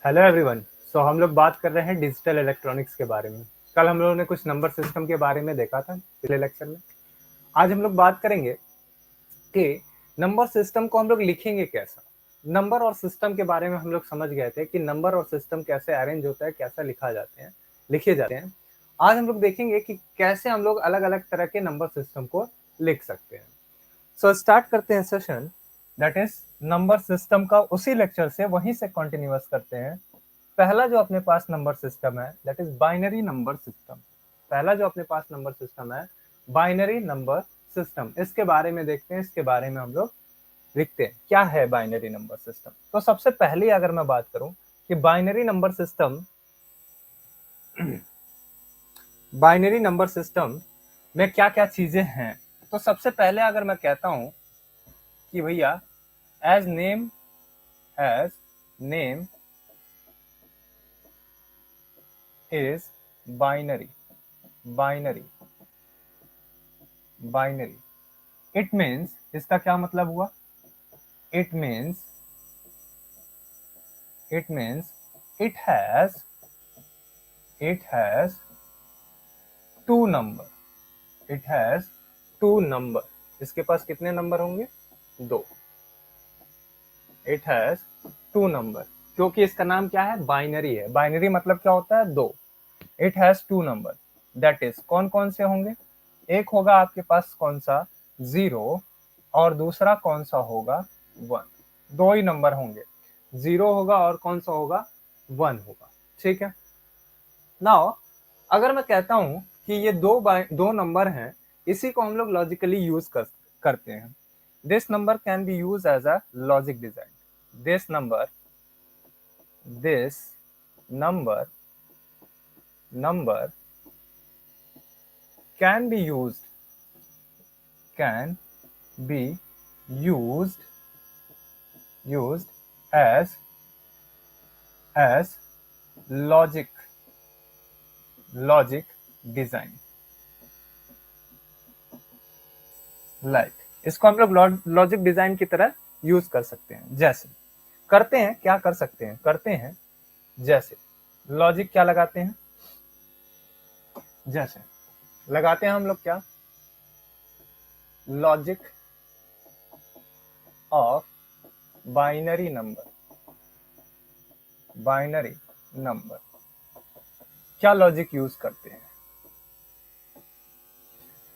Hello everyone. हम लोग बात कर रहे हैं डिजिटल इलेक्ट्रॉनिक्स के बारे में। कल हम लोगों ने कुछ नंबर सिस्टम के बारे में देखा था पिछले लेक्चर में। आज हम लोग बात करेंगे कि नंबर सिस्टम को हम लोग लिखेंगे कैसा। नंबर और सिस्टम के बारे में हम लोग समझ गए थे कि नंबर और सिस्टम कैसे अरेंज होता है, कैसे लिखे जाते हैं। आज हम लोग देखेंगे कि कैसे हम लोग अलग अलग तरह के नंबर सिस्टम को लिख सकते हैं। स्टार्ट करते हैं session, that is number system का। उसी लेक्चर से वहीं से कंटिन्यूअस करते हैं। पहला जो अपने पास नंबर सिस्टम है that is binary number system. पहला जो अपने पास नंबर सिस्टम है बाइनरी नंबर सिस्टम। इसके बारे में देखते हैं, इसके बारे में हम लोग लिखते हैं क्या है बाइनरी नंबर सिस्टम। तो सबसे पहले अगर मैं बात करूं कि बाइनरी नंबर सिस्टम में क्या क्या चीजें हैं, तो सबसे पहले अगर मैं कहता हूं कि भैया as name is binary it means, इसका क्या मतलब हुआ? It means it has two number. इसके पास कितने नंबर होंगे? 2। इट हैज 2 नंबर, क्योंकि इसका नाम क्या है? बाइनरी है। बाइनरी मतलब क्या होता है? 2। It has 2 number, that is कौन कौन से होंगे? एक होगा आपके पास कौन सा? 0, और दूसरा कौन सा होगा? 1। 2 ही नंबर होंगे, 0 होगा और कौन सा होगा? 1 होगा। ठीक है। नाउ अगर मैं कहता हूं कि ये दो नंबर हैं, इसी को हम लोग लॉजिकली यूज करते हैं। This number can be use as a logic design. दिस नंबर can be used as logic design। Like इसको हम लोग लॉजिक डिजाइन की तरह यूज कर सकते हैं। जैसे करते हैं, क्या कर सकते हैं? करते हैं जैसे लॉजिक क्या लगाते हैं? जैसे लगाते हैं हम लोग क्या? Logic of binary number. क्या लॉजिक यूज करते हैं?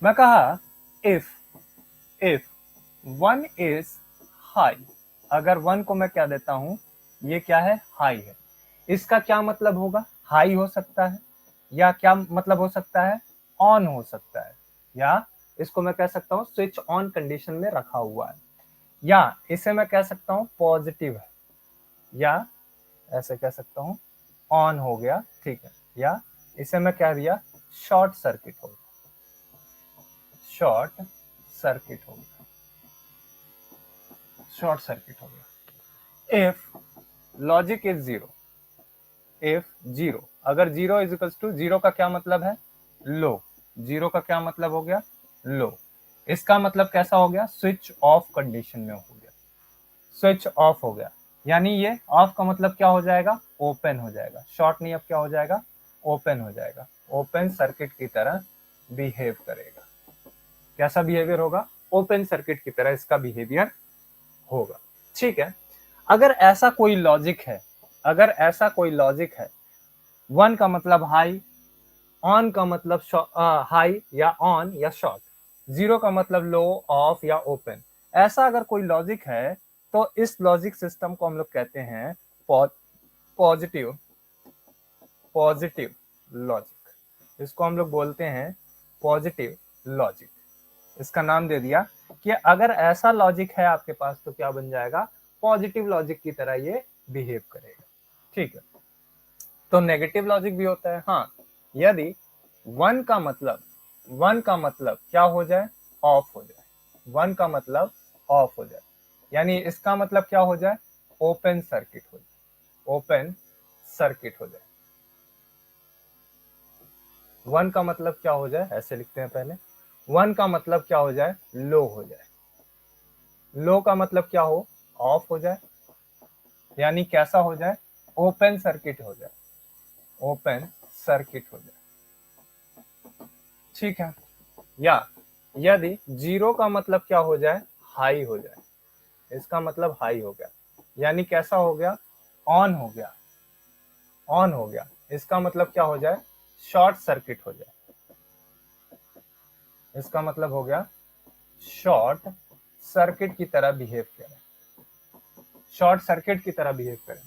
मैं कहा इफ 1 इज हाई। अगर 1 को मैं क्या देता हूं? ये क्या है? हाई है। इसका क्या मतलब होगा? हाई हो सकता है, या क्या मतलब हो सकता है? ऑन हो सकता है, या इसको मैं कह सकता हूं स्विच ऑन कंडीशन में रखा हुआ है, या इसे मैं कह सकता हूं पॉजिटिव है, या ऐसे कह सकता हूं ऑन हो गया। ठीक है। या इसे मैं क्या दिया? शॉर्ट सर्किट हो गया। शॉर्ट सर्किट हो गया। इफ लॉजिक इज 0, अगर 0 इज इक्वल टू 0 का क्या मतलब है? लो। 0 का क्या मतलब हो गया? लो। इसका मतलब कैसा हो गया? स्विच ऑफ कंडीशन में हो गया। स्विच ऑफ हो गया, यानी ये ऑफ का मतलब क्या हो जाएगा? ओपन हो जाएगा। शॉर्ट नहीं, अब क्या हो जाएगा? ओपन हो जाएगा। ओपन सर्किट की तरह बिहेव करेगा। कैसा बिहेवियर होगा? ओपन सर्किट की तरह इसका बिहेवियर होगा। ठीक है। अगर ऐसा कोई लॉजिक है, 1 का मतलब हाई, ऑन का मतलब हाई या ऑन या शॉर्ट, 0 का मतलब लो, ऑफ या ओपन, ऐसा अगर कोई लॉजिक है तो इस लॉजिक सिस्टम को हम लोग कहते हैं पॉजिटिव लॉजिक। इसको हम लोग बोलते हैं पॉजिटिव लॉजिक। इसका नाम दे दिया कि अगर ऐसा लॉजिक है आपके पास तो क्या बन जाएगा? पॉजिटिव लॉजिक की तरह ये बिहेव करेगा। ठीक है। तो नेगेटिव लॉजिक भी होता है। हाँ, यदि 1 का मतलब क्या हो जाए? ऑफ हो जाए। 1 का मतलब ऑफ हो जाए, यानी इसका मतलब क्या हो जाए? ओपन सर्किट हो जाए। 1 का मतलब क्या हो जाए? ऐसे लिखते हैं पहले। 1 का मतलब क्या हो जाए? लो हो जाए। लो का मतलब क्या हो? ऑफ हो जाए, यानी कैसा हो जाए? ओपन सर्किट हो जाए, ओपन सर्किट हो जाए, ठीक है। या यदि 0 का मतलब क्या हो जाए, हाई हो जाए, इसका मतलब हाई हो गया, यानी कैसा हो गया, ऑन हो गया, ऑन हो गया, इसका मतलब क्या हो जाए, शॉर्ट सर्किट हो जाए, इसका मतलब हो गया शॉर्ट सर्किट की तरह बिहेव करें, शॉर्ट सर्किट की तरह बिहेव करें।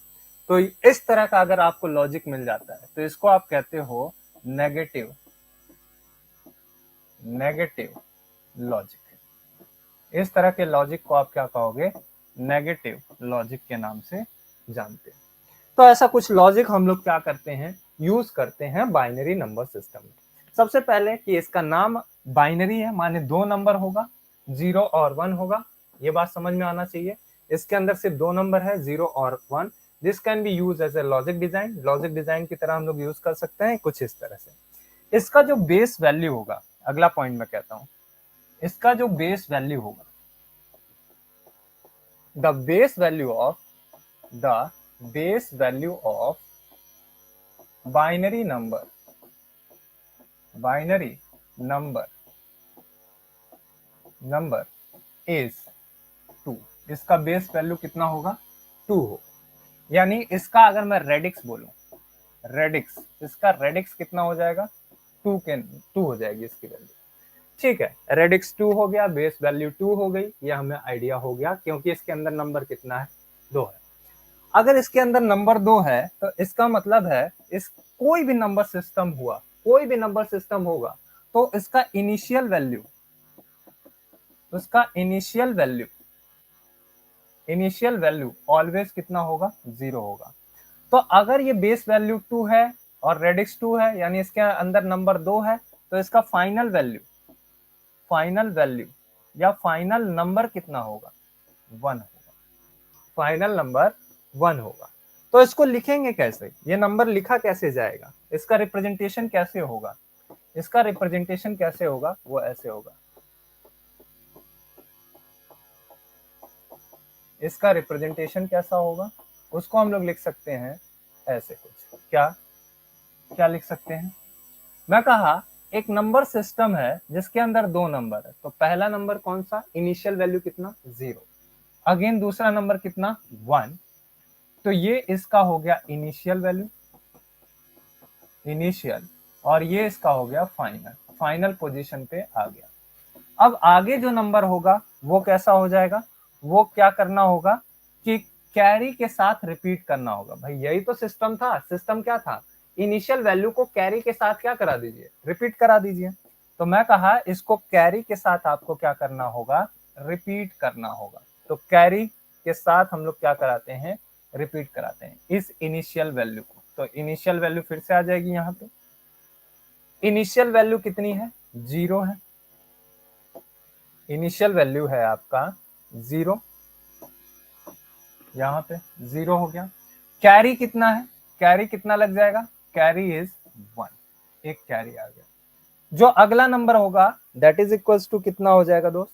तो इस तरह का अगर आपको लॉजिक मिल जाता है तो इसको आप कहते हो नेगेटिव, नेगेटिव लॉजिक। इस तरह के लॉजिक को आप क्या कहोगे, नेगेटिव लॉजिक के नाम से जानते हैं। तो ऐसा कुछ लॉजिक हम लोग क्या करते हैं, यूज करते हैं बाइनरी नंबर सिस्टम में। सबसे पहले कि इसका नाम बाइनरी है, माने 2 नंबर होगा, 0 और 1 होगा, ये बात समझ में आना चाहिए। इसके अंदर सिर्फ 2 नंबर है, 0 और 1। This can be use as a logic design, logic design की तरह हम लोग यूज कर सकते हैं कुछ इस तरह से। इसका जो बेस वैल्यू होगा, अगला पॉइंट मैं कहता हूं, इसका जो बेस वैल्यू होगा, the base value of, the base value of binary number, binary number, number is 2। इसका बेस वैल्यू कितना होगा, 2 हो। यानी इसका अगर मैं रेडिक्स बोलूं, रेडिक्स, इसका रेडिक्स कितना हो जाएगा, 2 हो जाएगी इसकी वैल्यू, ठीक है। रेडिक्स 2 हो गया, बेस वैल्यू 2 हो गई, ये हमें आइडिया हो गया, क्योंकि इसके अंदर नंबर कितना है, 2 है। अगर इसके अंदर नंबर 2 है तो इसका मतलब है इस कोई भी नंबर सिस्टम हुआ, कोई भी नंबर सिस्टम होगा तो इसका इनिशियल वैल्यू, उसका initial value, initial value always कितना होगा, 0 होगा। तो अगर ये बेस वैल्यू 2 है और रेडिक्स 2 है, यानी इसके अंदर नंबर 2 है, तो इसका फाइनल वैल्यू, फाइनल वैल्यू या फाइनल नंबर कितना होगा, 1 होगा, फाइनल नंबर 1 होगा। तो इसको लिखेंगे कैसे, ये नंबर लिखा कैसे जाएगा, इसका रिप्रेजेंटेशन कैसे होगा, इसका रिप्रेजेंटेशन कैसे होगा, वो ऐसे होगा, इसका रिप्रेजेंटेशन कैसा होगा, उसको हम लोग लिख सकते हैं ऐसे कुछ, क्या क्या लिख सकते हैं, मैं कहा एक नंबर सिस्टम है जिसके अंदर 2 नंबर है, तो पहला नंबर कौन सा, इनिशियल वैल्यू कितना, 0, अगेन दूसरा नंबर कितना, 1, तो ये इसका हो गया इनिशियल वैल्यू, इनिशियल, और ये इसका हो गया फाइनल, फाइनल पोजीशन पे आ गया। अब आगे जो नंबर होगा वो कैसा हो जाएगा, वो क्या करना होगा कि कैरी के साथ रिपीट करना होगा। भाई यही तो सिस्टम था, सिस्टम क्या था, इनिशियल वैल्यू को कैरी के साथ क्या करा दीजिए, रिपीट करा दीजिए। तो मैं कहा इसको कैरी के साथ आपको क्या करना होगा, रिपीट करना होगा। तो कैरी के साथ हम लोग क्या कराते हैं, रिपीट कराते हैं इस इनिशियल वैल्यू को। तो इनिशियल वैल्यू फिर से आ जाएगी यहाँ पे, इनिशियल वैल्यू कितनी है, 0 है, इनिशियल वैल्यू है आपका 0, यहाँ पे 0 हो गया। कैरी कितना है, कैरी कितना लग जाएगा, कैरी इज 1, एक कैरी आ गया। जो अगला नंबर होगा दैट इज इक्वल्स टू कितना हो जाएगा दोस्त,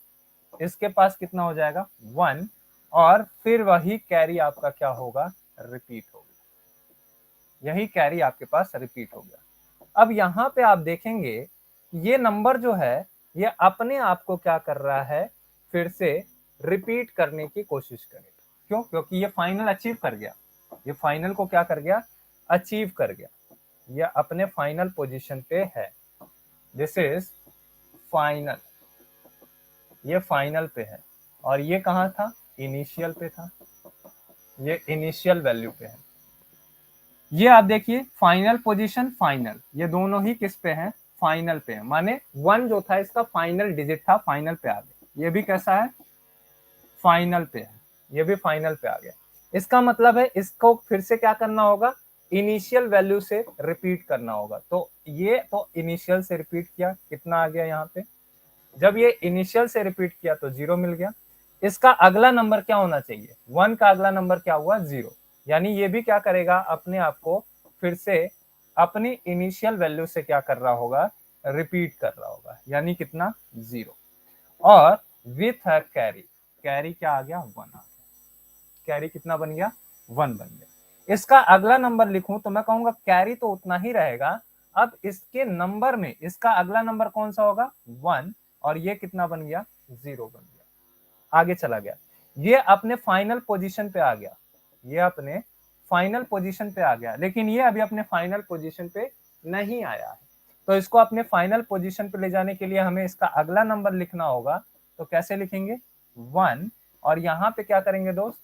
इसके पास कितना हो जाएगा, 1, और फिर वही कैरी आपका क्या होगा, रिपीट होगा, यही कैरी आपके पास रिपीट हो गया। अब यहाँ पे आप देखेंगे ये नंबर जो है ये अपने आप को क्या कर रहा है, फिर से रिपीट करने की कोशिश करेगा। क्यों, क्योंकि ये फाइनल अचीव कर गया, ये फाइनल को क्या कर गया, अचीव कर गया, ये अपने फाइनल पोजीशन पे है, दिस इज फाइनल, ये फाइनल पे है, और ये कहाँ था, इनिशियल पे था, ये इनिशियल वैल्यू पे है। ये आप देखिए फाइनल पोजीशन, फाइनल, ये दोनों ही किस पे हैं, फाइनल पे है, माने 1 जो था इसका फाइनल डिजिट था, फाइनल पे आ गया। ये भी कैसा है, फाइनल पे है, ये भी फाइनल पे आ गया। इसका मतलब है इसको फिर से क्या करना होगा, इनिशियल वैल्यू से रिपीट करना होगा। तो ये तो इनिशियल से रिपीट किया, कितना आ गया यहाँ पे, जब ये इनिशियल से रिपीट किया तो 0 मिल गया। इसका अगला नंबर क्या होना चाहिए, 1 का अगला नंबर क्या हुआ, 0, यानी ये भी क्या करेगा, अपने आप को फिर से अपनी इनिशियल वैल्यू से क्या कर रहा होगा, रिपीट कर रहा होगा, यानी कितना, 0, और विथ अ कैरी, कैरी क्या आ गया, 1 आ गया, कैरी कितना बन गया, 1 बन गया। इसका अगला नंबर लिखूं तो मैं कहूंगा कैरी तो उतना ही रहेगा। अब इसके नंबर में इसका अगला नंबर कौन सा होगा 1, और ये कितना बन गया 0 बन गया, आगे चला गया। ये अपने फाइनल पोजीशन पे आ गया, ये अपने फाइनल पोजीशन पे आ गया, लेकिन ये अभी अपने फाइनल पोजीशन पे नहीं आया है। तो इसको अपने फाइनल पोजीशन पे ले जाने के लिए हमें इसका अगला नंबर लिखना होगा। तो कैसे लिखेंगे 1, और यहाँ पे क्या करेंगे दोस्त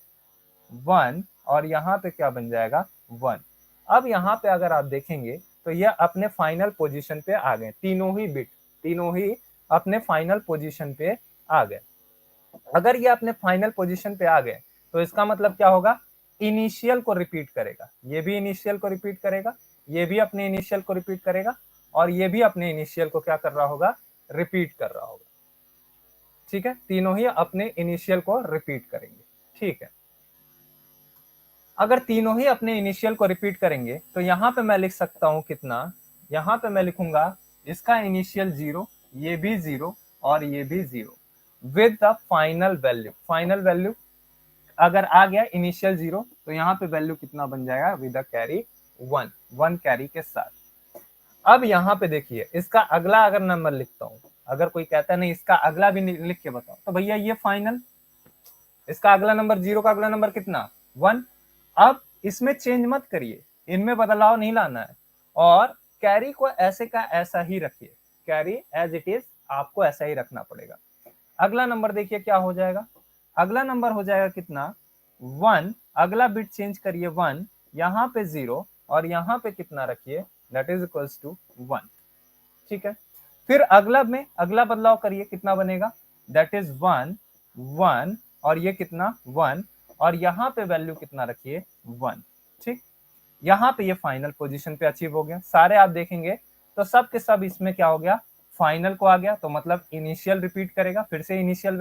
1, और यहाँ पे क्या बन जाएगा 1। अब यहाँ पे अगर आप देखेंगे तो ये अपने फाइनल पोजीशन पे आ गए, तीनों ही बिट, तीनों ही अपने फाइनल पोजीशन पे आ गए। अगर ये अपने फाइनल पोजीशन पे आ गए तो इसका मतलब क्या होगा, इनिशियल को रिपीट करेगा, ये भी इनिशियल को रिपीट करेगा, ये भी अपने इनिशियल को रिपीट करेगा, और ये भी अपने इनिशियल को क्या कर रहा होगा, रिपीट कर रहा होगा। ठीक है, तीनों ही अपने इनिशियल को रिपीट करेंगे। ठीक है, अगर तीनों ही अपने इनिशियल को रिपीट करेंगे तो यहाँ पे मैं लिख सकता हूँ कितना, यहाँ पे मैं लिखूंगा इसका इनिशियल 0, ये भी 0 और ये भी 0 with the final value. Final value अगर आ गया इनिशियल 0 तो यहाँ पे वैल्यू कितना बन जाएगा विद द कैरी 1, 1 कैरी के साथ। अब यहाँ पे देखिए इसका अगला अगर नंबर लिखता हूँ, अगर कोई कहता नहीं इसका अगला भी लिख के बताओ, तो भैया ये फाइनल, इसका अगला नंबर 0 का अगला नंबर कितना 1। अब इसमें चेंज मत करिए, इनमें बदलाव नहीं लाना है, और कैरी को ऐसे का ऐसा ही रखिए, कैरी एज इट इज आपको ऐसा ही रखना पड़ेगा। अगला नंबर देखिए क्या हो जाएगा, अगला नंबर हो जाएगा कितना 1, अगला बिट चेंज करिए 1, यहाँ पे 0 और यहाँ पे कितना रखिए दैट इज इक्वल्स टू 1। ठीक है, फिर अगला में अगला बदलाव करिए, कितना बनेगा दैट इज 1, 1 और ये कितना 1, और यहाँ पे वैल्यू कितना रखिए 1। ठीक, यहाँ पे ये फाइनल पोजीशन पे अचीव हो गया। सारे आप देखेंगे तो सब के सब इसमें क्या हो गया, फाइनल को आ गया, तो मतलब इनिशियल रिपीट करेगा, फिर से इनिशियल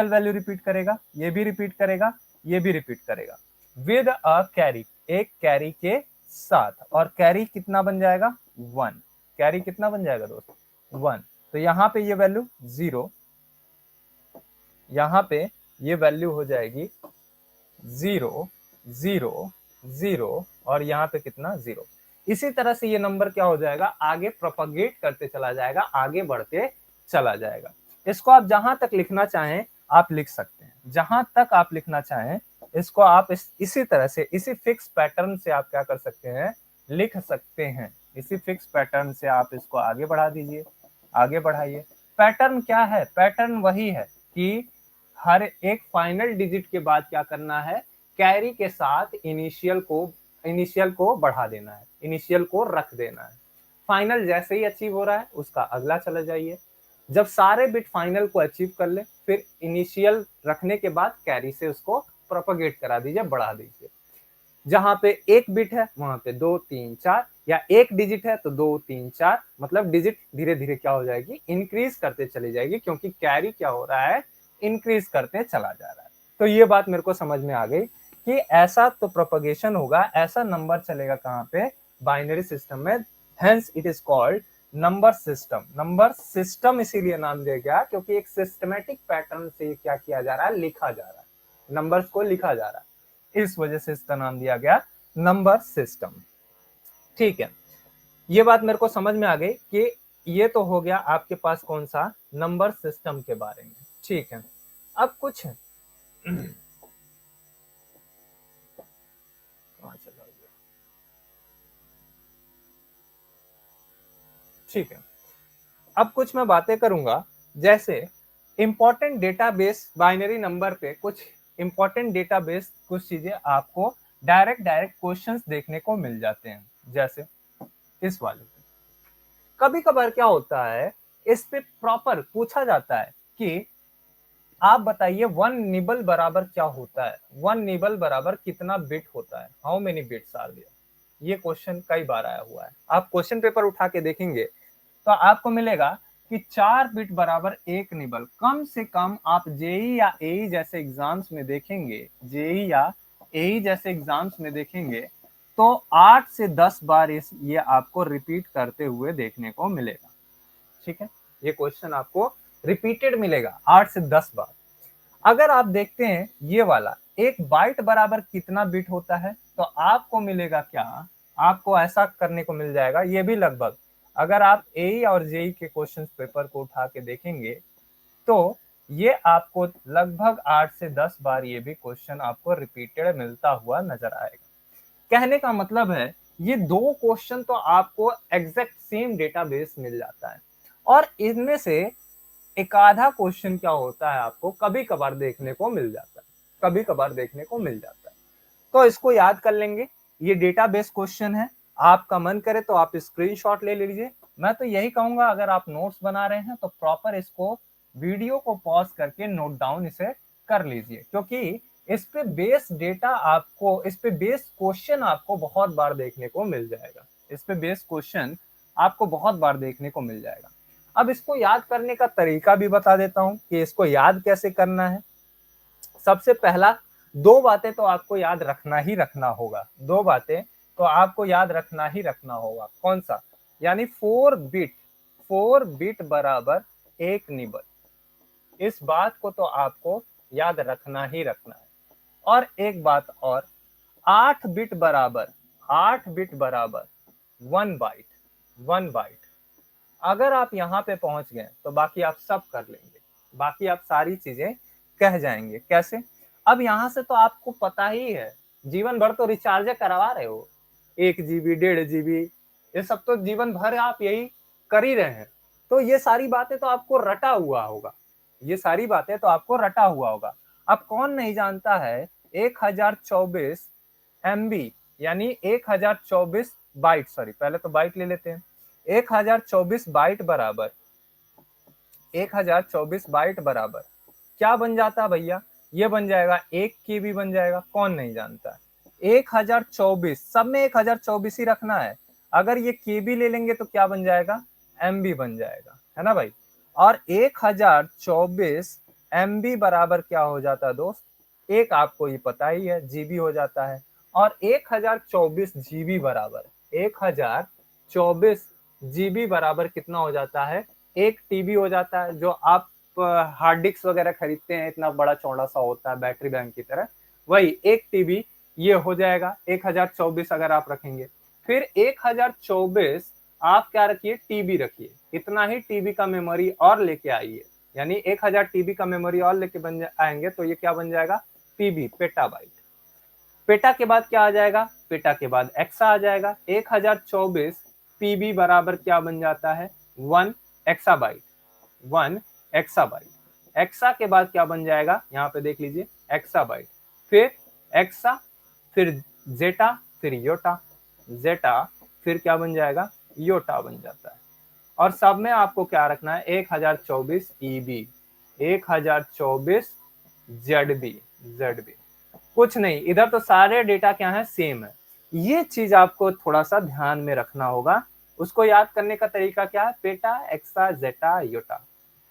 वैल्यू रिपीट करेगा, ये भी रिपीट करेगा, ये भी रिपीट करेगा विद अ कैरी, एक कैरी के साथ, और कैरी कितना बन जाएगा 1, कैरी कितना बन जाएगा दोस्त 1। तो यहाँ पे ये वैल्यू 0, यहाँ पे ये वैल्यू हो जाएगी 0 0 0 और यहाँ पे कितना 0। इसी तरह से ये नंबर क्या हो जाएगा, आगे प्रोपगेट करते चला जाएगा, आगे बढ़ते चला जाएगा। इसको आप जहां तक लिखना चाहें आप लिख सकते हैं, जहां तक आप लिखना चाहें इसको आप इसी तरह से, इसी फिक्स पैटर्न से आप क्या कर सकते हैं, लिख सकते हैं। इसी फिक्स पैटर्न से आप इसको आगे बढ़ा दीजिए, आगे बढ़ाइए। पैटर्न क्या है, पैटर्न वही है कि हर एक फाइनल डिजिट के बाद क्या करना है, कैरी के साथ इनिशियल को बढ़ा देना है, इनिशियल को रख देना है। फाइनल जैसे ही अचीव हो रहा है उसका अगला चला जाइए, जब सारे बिट फाइनल को अचीव कर ले फिर इनिशियल रखने के बाद कैरी से उसको प्रोपगेट करा दीजिए, बढ़ा दीजिए। जहां पे एक बिट है वहां पे 2 3 4, या एक डिजिट है तो 2 3 4, मतलब डिजिट धीरे धीरे क्या हो जाएगी, इंक्रीज करते चली जाएगी, क्योंकि कैरी क्या हो रहा है, इंक्रीज करते चला जा रहा है। तो ये बात मेरे को समझ में आ गई कि ऐसा तो प्रोपगेशन होगा, ऐसा नंबर चलेगा कहाँ पे, बाइनरी सिस्टम में। Hence it is called number system. Number system इसीलिए नाम दिया गया क्योंकि एक सिस्टमेटिक पैटर्न से क्या किया जा रहा है, लिखा जा रहा है, नंबर्स को लिखा जा रहा है, इस वजह से इसका नाम दिया गया नंबर सिस्टम। ठीक है, ये बात मेरे को समझ में आ गई कि ये तो हो गया आपके पास कौन सा, नंबर सिस्टम के बारे में। ठीक है, अब कुछ ठीक है, अब कुछ मैं बातें करूंगा, जैसे इंपॉर्टेंट डेटाबेस बाइनरी नंबर पे, कुछ इंपॉर्टेंट डेटाबेस कुछ चीजें आपको डायरेक्ट क्वेश्चंस देखने को मिल जाते हैं। जैसे इस वाले पे कभी कभार क्या होता है, इस पे प्रॉपर पूछा जाता है कि आप बताइए 1 निबल बराबर क्या होता है, 1 निबल बराबर कितना बिट होता है, how many bits are there. ये क्वेश्चन कई बार आया हुआ है, आप क्वेश्चन पेपर उठा के देखेंगे तो आपको मिलेगा कि 4 बिट बराबर 1 निबल। कम से कम आप जेई या एई जैसे एग्जाम्स में देखेंगे, जेई या एई जैसे एग्जाम्स में देखेंगे तो 8 से 10 बार ये आपको रिपीट करते हुए देखने को मिलेगा। ठीक है, ये क्वेश्चन आपको रिपीटेड मिलेगा 8 से 10 बार। अगर आप देखते हैं ये वाला एक बाइट बराबर कितना बिट होता है, तो आपको मिलेगा क्या, आपको ऐसा करने को मिल जाएगा, ये भी लगभग अगर आप एई और जेई के क्वेश्चन पेपर को उठा के देखेंगे तो ये आपको लगभग 8 से 10 बार ये भी क्वेश्चन आपको रिपीटेड मिलता हुआ नजर आएगा। कहने का मतलब है ये दो क्वेश्चन तो आपको एग्जैक्ट सेम डेटाबेस मिल जाता है, और इनमें से एक आधा क्वेश्चन क्या होता है आपको कभी कभार देखने को मिल जाता है, कभी कभार देखने को मिल जाता है। तो इसको याद कर लेंगे, ये डेटाबेस क्वेश्चन है, आपका मन करे तो आप स्क्रीनशॉट ले लीजिए। मैं तो यही कहूंगा अगर आप नोट्स बना रहे हैं तो प्रॉपर इसको वीडियो को पॉज करके नोट डाउन इसे कर लीजिए, क्योंकि इस पे बेस डेटा आपको, इस पे बेस क्वेश्चन आपको बहुत बार देखने को मिल जाएगा, इस पे बेस क्वेश्चन आपको बहुत बार देखने को मिल जाएगा। अब इसको याद करने का तरीका भी बता देता हूं कि इसको याद कैसे करना है। सबसे पहला दो बातें तो आपको याद रखना ही रखना होगा, दो बातें तो आपको याद रखना ही रखना होगा। कौन सा, यानी 4 बिट बराबर एक निबल, इस बात को तो आपको याद रखना ही रखना है। और एक बात और, 8 बिट बराबर 1 बाइट। अगर आप यहाँ पे पहुंच गए तो बाकी आप सब कर लेंगे, बाकी आप सारी चीजें कह जाएंगे। कैसे, अब यहाँ से तो आपको पता ही है, जीवन भर तो रिचार्ज करवा रहे हो, 1 GB 1.5 GB, ये सब तो जीवन भर आप यही कर ही रहे हैं, तो ये सारी बातें तो आपको रटा हुआ होगा, ये सारी बातें तो आपको रटा हुआ होगा। अब कौन नहीं जानता है 1024 MB यानी 1024 बाइट, सॉरी पहले तो बाइट ले लेते हैं, 1024 बाइट बराबर 1024 बाइट बराबर क्या बन जाता है भैया, ये बन जाएगा 1 KB बन जाएगा। कौन नहीं जानता है 1024, सब में 1024 ही रखना है, अगर ये KB ले लेंगे तो क्या बन जाएगा, MB बन जाएगा, है ना भाई। और 1024 MB बराबर क्या हो जाता है दोस्त, एक आपको ये पता ही है GB हो जाता है, और 1024 GB बराबर 1024 GB बराबर कितना हो जाता है, 1 TB हो जाता है। जो आप हार्ड डिस्क वगैरह खरीदते हैं इतना बड़ा चौड़ा सा होता है बैटरी बैंक की तरह, वही 1 TB ये हो जाएगा 1024 अगर आप रखेंगे। फिर 1024 आप क्या रखिए, टीबी रखिए, इतना ही टीबी का मेमोरी और लेके आइए, यानी 1000 टीबी का मेमोरी और लेके आएंगे तो ये क्या बन जाएगा, पीबी, पेटाबाइट। पेटा के बाद क्या आ जाएगा, पेटा के बाद एक्सा आ जाएगा। 1024 पीबी बराबर क्या बन जाता है, 1 एक्साबाइट, 1 एक्साबाइट। एक्सा के बाद क्या बन जाएगा, यहाँ पे देख लीजिए, एक्साबाइट, फिर एक्सा, फिर जेटा, फिर योटा, जेटा, फिर क्या बन जाएगा, योटा बन जाता है। और सब में आपको क्या रखना है, 1024 EB, 1024 ZB, ZB, कुछ नहीं, इधर तो सारे डेटा क्या है, सेम है। ये चीज आपको थोड़ा सा ध्यान में रखना होगा। उसको याद करने का तरीका क्या है, पेटा एक्सा जेटा योटा,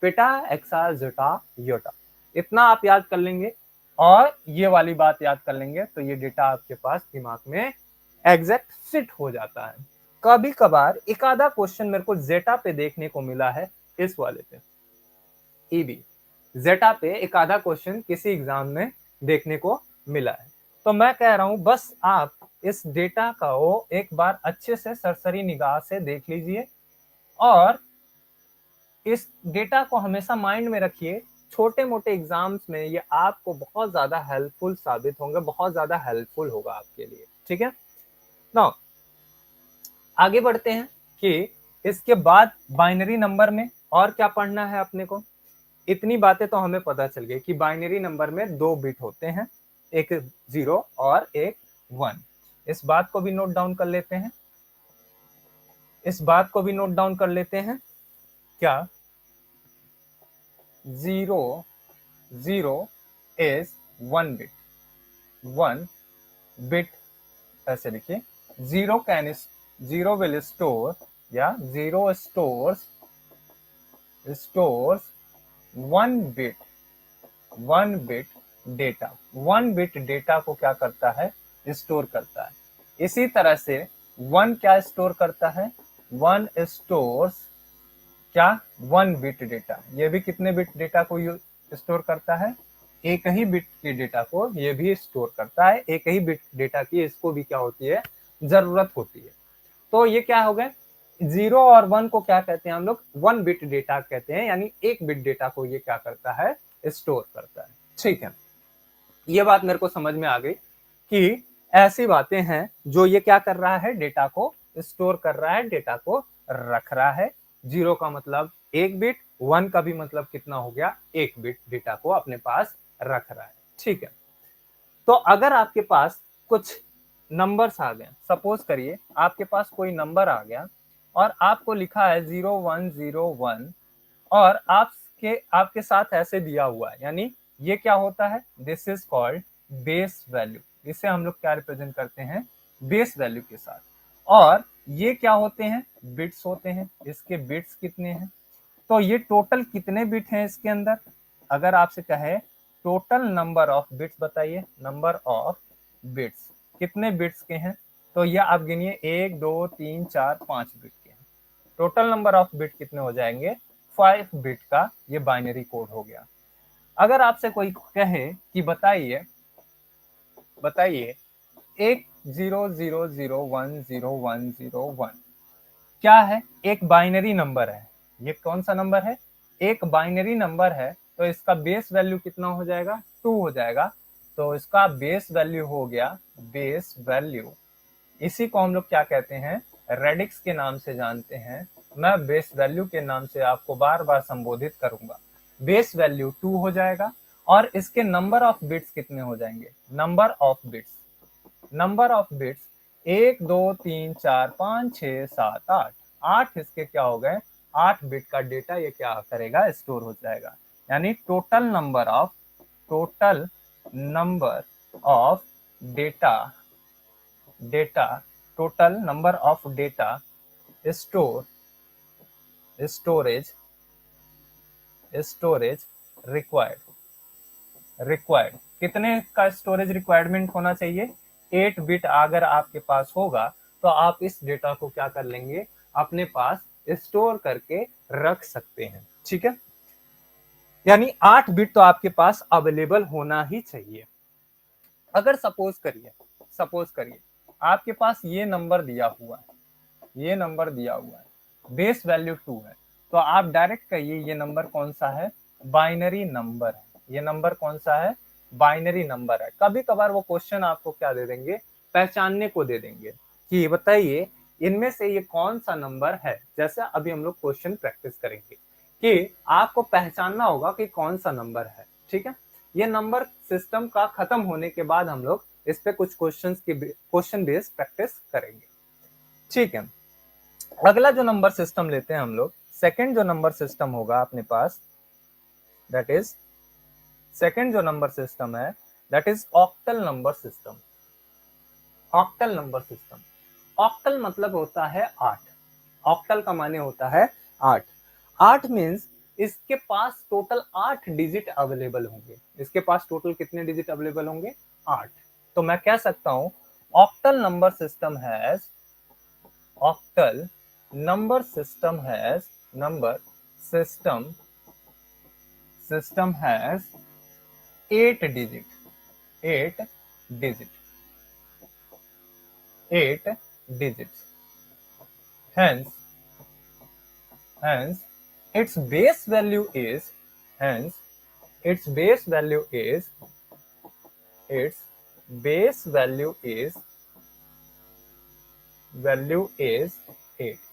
पेटा एक्सा जेटा योटा, इतना आप याद कर लेंगे और ये वाली बात याद कर लेंगे तो ये डेटा आपके पास दिमाग में एग्जैक्ट फिट हो जाता है। कभी कभार एक आधा क्वेश्चन मेरे को जेटा पे देखने को मिला है, इस वाले पे ईबी, जेटा पे एक आधा क्वेश्चन किसी एग्जाम में देखने को मिला है। तो मैं कह रहा हूं बस आप इस डेटा का वो एक बार अच्छे से सरसरी निगाह से देख लीजिए और इस डेटा को हमेशा माइंड में रखिए। छोटे मोटे एग्जाम्स में ये आपको बहुत ज्यादा हेल्पफुल साबित होंगे, बहुत ज्यादा हेल्पफुल होगा आपके लिए, ठीक है। नाउ आगे बढ़ते हैं कि इसके बाद बाइनरी नंबर में और क्या पढ़ना है अपने को। इतनी बातें तो हमें पता चल गई कि बाइनरी नंबर में 2 बिट होते हैं, एक 0 और एक 1। इस बात को भी नोट डाउन कर लेते हैं, इस बात को भी नोट डाउन कर लेते हैं। क्या 0 इज 1 बिट, 1 बिट ऐसे लिखिए। 0 will store, या 0 stores 1 bit data, 1 bit data को क्या करता है, स्टोर करता है। इसी तरह से 1 क्या स्टोर करता है, 1 स्टोर्स क्या, 1 बिट डेटा। ये भी कितने बिट डेटा को स्टोर करता है, एक ही बिट के डेटा को ये भी स्टोर करता है, एक ही बिट डेटा की इसको भी क्या होती है, जरूरत होती है। तो ये क्या हो गए, 0 और 1 को क्या कहते हैं हम लोग, 1 बिट डेटा कहते हैं, यानी एक बिट डेटा को ये क्या करता है, स्टोर करता है। ठीक है, ये बात मेरे को समझ में आ गई कि ऐसी बातें हैं जो ये क्या कर रहा है, डेटा को स्टोर कर रहा है, डेटा को रख रहा है। 0 का मतलब एक बिट, 1 का भी मतलब कितना हो गया, एक बिट डेटा को अपने पास रख रहा है। ठीक है, तो अगर आपके पास कुछ नंबर्स आ गए, सपोज करिए आपके पास कोई नंबर आ गया और आपको लिखा है 0101 और आपके साथ ऐसे दिया हुआ है, यानी ये क्या होता है, this is called base value. इसे हम लोग क्या रिप्रेजेंट करते हैं, बेस वैल्यू के साथ। और ये क्या होते हैं, बिट्स होते हैं। इसके बिट्स कितने हैं, तो ये टोटल कितने बिट हैं इसके अंदर, अगर आपसे कहे टोटल नंबर ऑफ बिट्स बताइए, नंबर ऑफ बिट्स कितने बिट्स के हैं, तो ये आप गिनिए 1 2 3 4 5 बिट के हैं। टोटल नंबर ऑफ बिट कितने हो जाएंगे, 5 बिट का ये बाइनरी कोड हो गया। अगर आपसे कोई कहे कि बताइए 1000100101 क्या है, एक बाइनरी नंबर है। ये कौन सा नंबर है, एक बाइनरी नंबर है, तो इसका बेस वैल्यू कितना हो जाएगा, 2 हो जाएगा। तो इसका बेस वैल्यू हो गया, बेस वैल्यू। इसी को हम लोग क्या कहते हैं, रेडिक्स के नाम से जानते हैं। मैं बेस वैल्यू के नाम से आपको बार बार संबोधित करूंगा। बेस वैल्यू 2 हो जाएगा और इसके नंबर ऑफ बिट्स कितने हो जाएंगे, नंबर ऑफ बिट्स 1 2 3 4 5 6 7 8, 8 इसके क्या हो गए, 8 बिट का डेटा ये क्या करेगा, स्टोर हो जाएगा। यानी total number of total number of data storage required कितने का स्टोरेज रिक्वायरमेंट होना चाहिए, 8 बिट अगर आपके पास होगा तो आप इस डेटा को क्या कर लेंगे, अपने पास स्टोर करके रख सकते हैं। ठीक है, यानी 8 बिट तो आपके पास अवेलेबल होना ही चाहिए। अगर सपोज करिए आपके पास ये नंबर दिया हुआ है, बेस वैल्यू 2 है, तो आप डायरेक्ट कहिए ये नंबर कौन सा है, बाइनरी नंबर है। ये नंबर कौन सा है, बाइनरी नंबर है। कभी कभार वो क्वेश्चन आपको क्या दे देंगे, पहचानने को दे देंगे कि बताइए इनमें से ये कौन सा नंबर है। जैसे अभी हम लोग क्वेश्चन प्रैक्टिस करेंगे कि आपको पहचानना होगा कि कौन सा नंबर है। ठीक है, ये नंबर सिस्टम का खत्म होने के बाद हम लोग इस पे कुछ क्वेश्चन बेस्ड प्रैक्टिस करेंगे। ठीक है, अगला जो नंबर सिस्टम लेते हैं हम लोग, सेकंड जो नंबर सिस्टम होगा अपने पास, दैट इज सेकंड जो नंबर सिस्टम है, that is octal number system. Octal मतलब होता है 8। ऑक्टल का माने होता है 8। 8 मीन्स इसके पास टोटल 8 डिजिट अवेलेबल होंगे। इसके पास टोटल कितने डिजिट अवेलेबल होंगे, 8। तो मैं कह सकता हूं octal number system has 8 digit 8 digits. Hence its base value is 8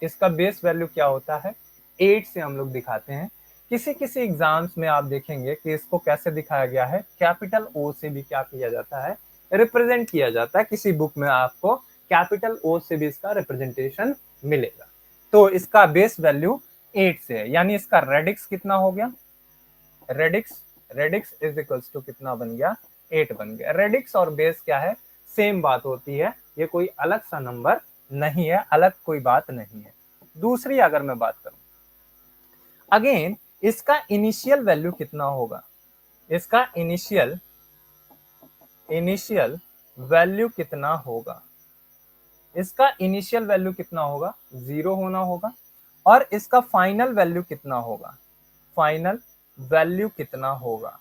इसका बेस वैल्यू क्या होता है, 8 से हम लोग दिखाते हैं। किसी एग्जाम्स में आप देखेंगे कि इसको कैसे दिखाया गया है, कैपिटल ओ से भी क्या किया जाता है, रिप्रेजेंट किया जाता है। किसी बुक में आपको कैपिटल ओ से भी इसका रिप्रेजेंटेशन मिलेगा। तो इसका बेस वैल्यू 8 से है, यानी इसका रेडिक्स कितना हो गया, रेडिक्स इज इक्वल्स टू कितना बन गया, 8 बन गया। रेडिक्स और बेस क्या है, सेम बात होती है, ये कोई अलग सा नंबर नहीं है, अलग कोई बात नहीं है। दूसरी अगर मैं बात करूं, अगेन इसका इनिशियल वैल्यू कितना होगा, इसका इनिशियल वैल्यू कितना होगा, इसका इनिशियल वैल्यू कितना होगा, 0 होना होगा। और इसका फाइनल वैल्यू कितना होगा, फाइनल वैल्यू कितना होगा।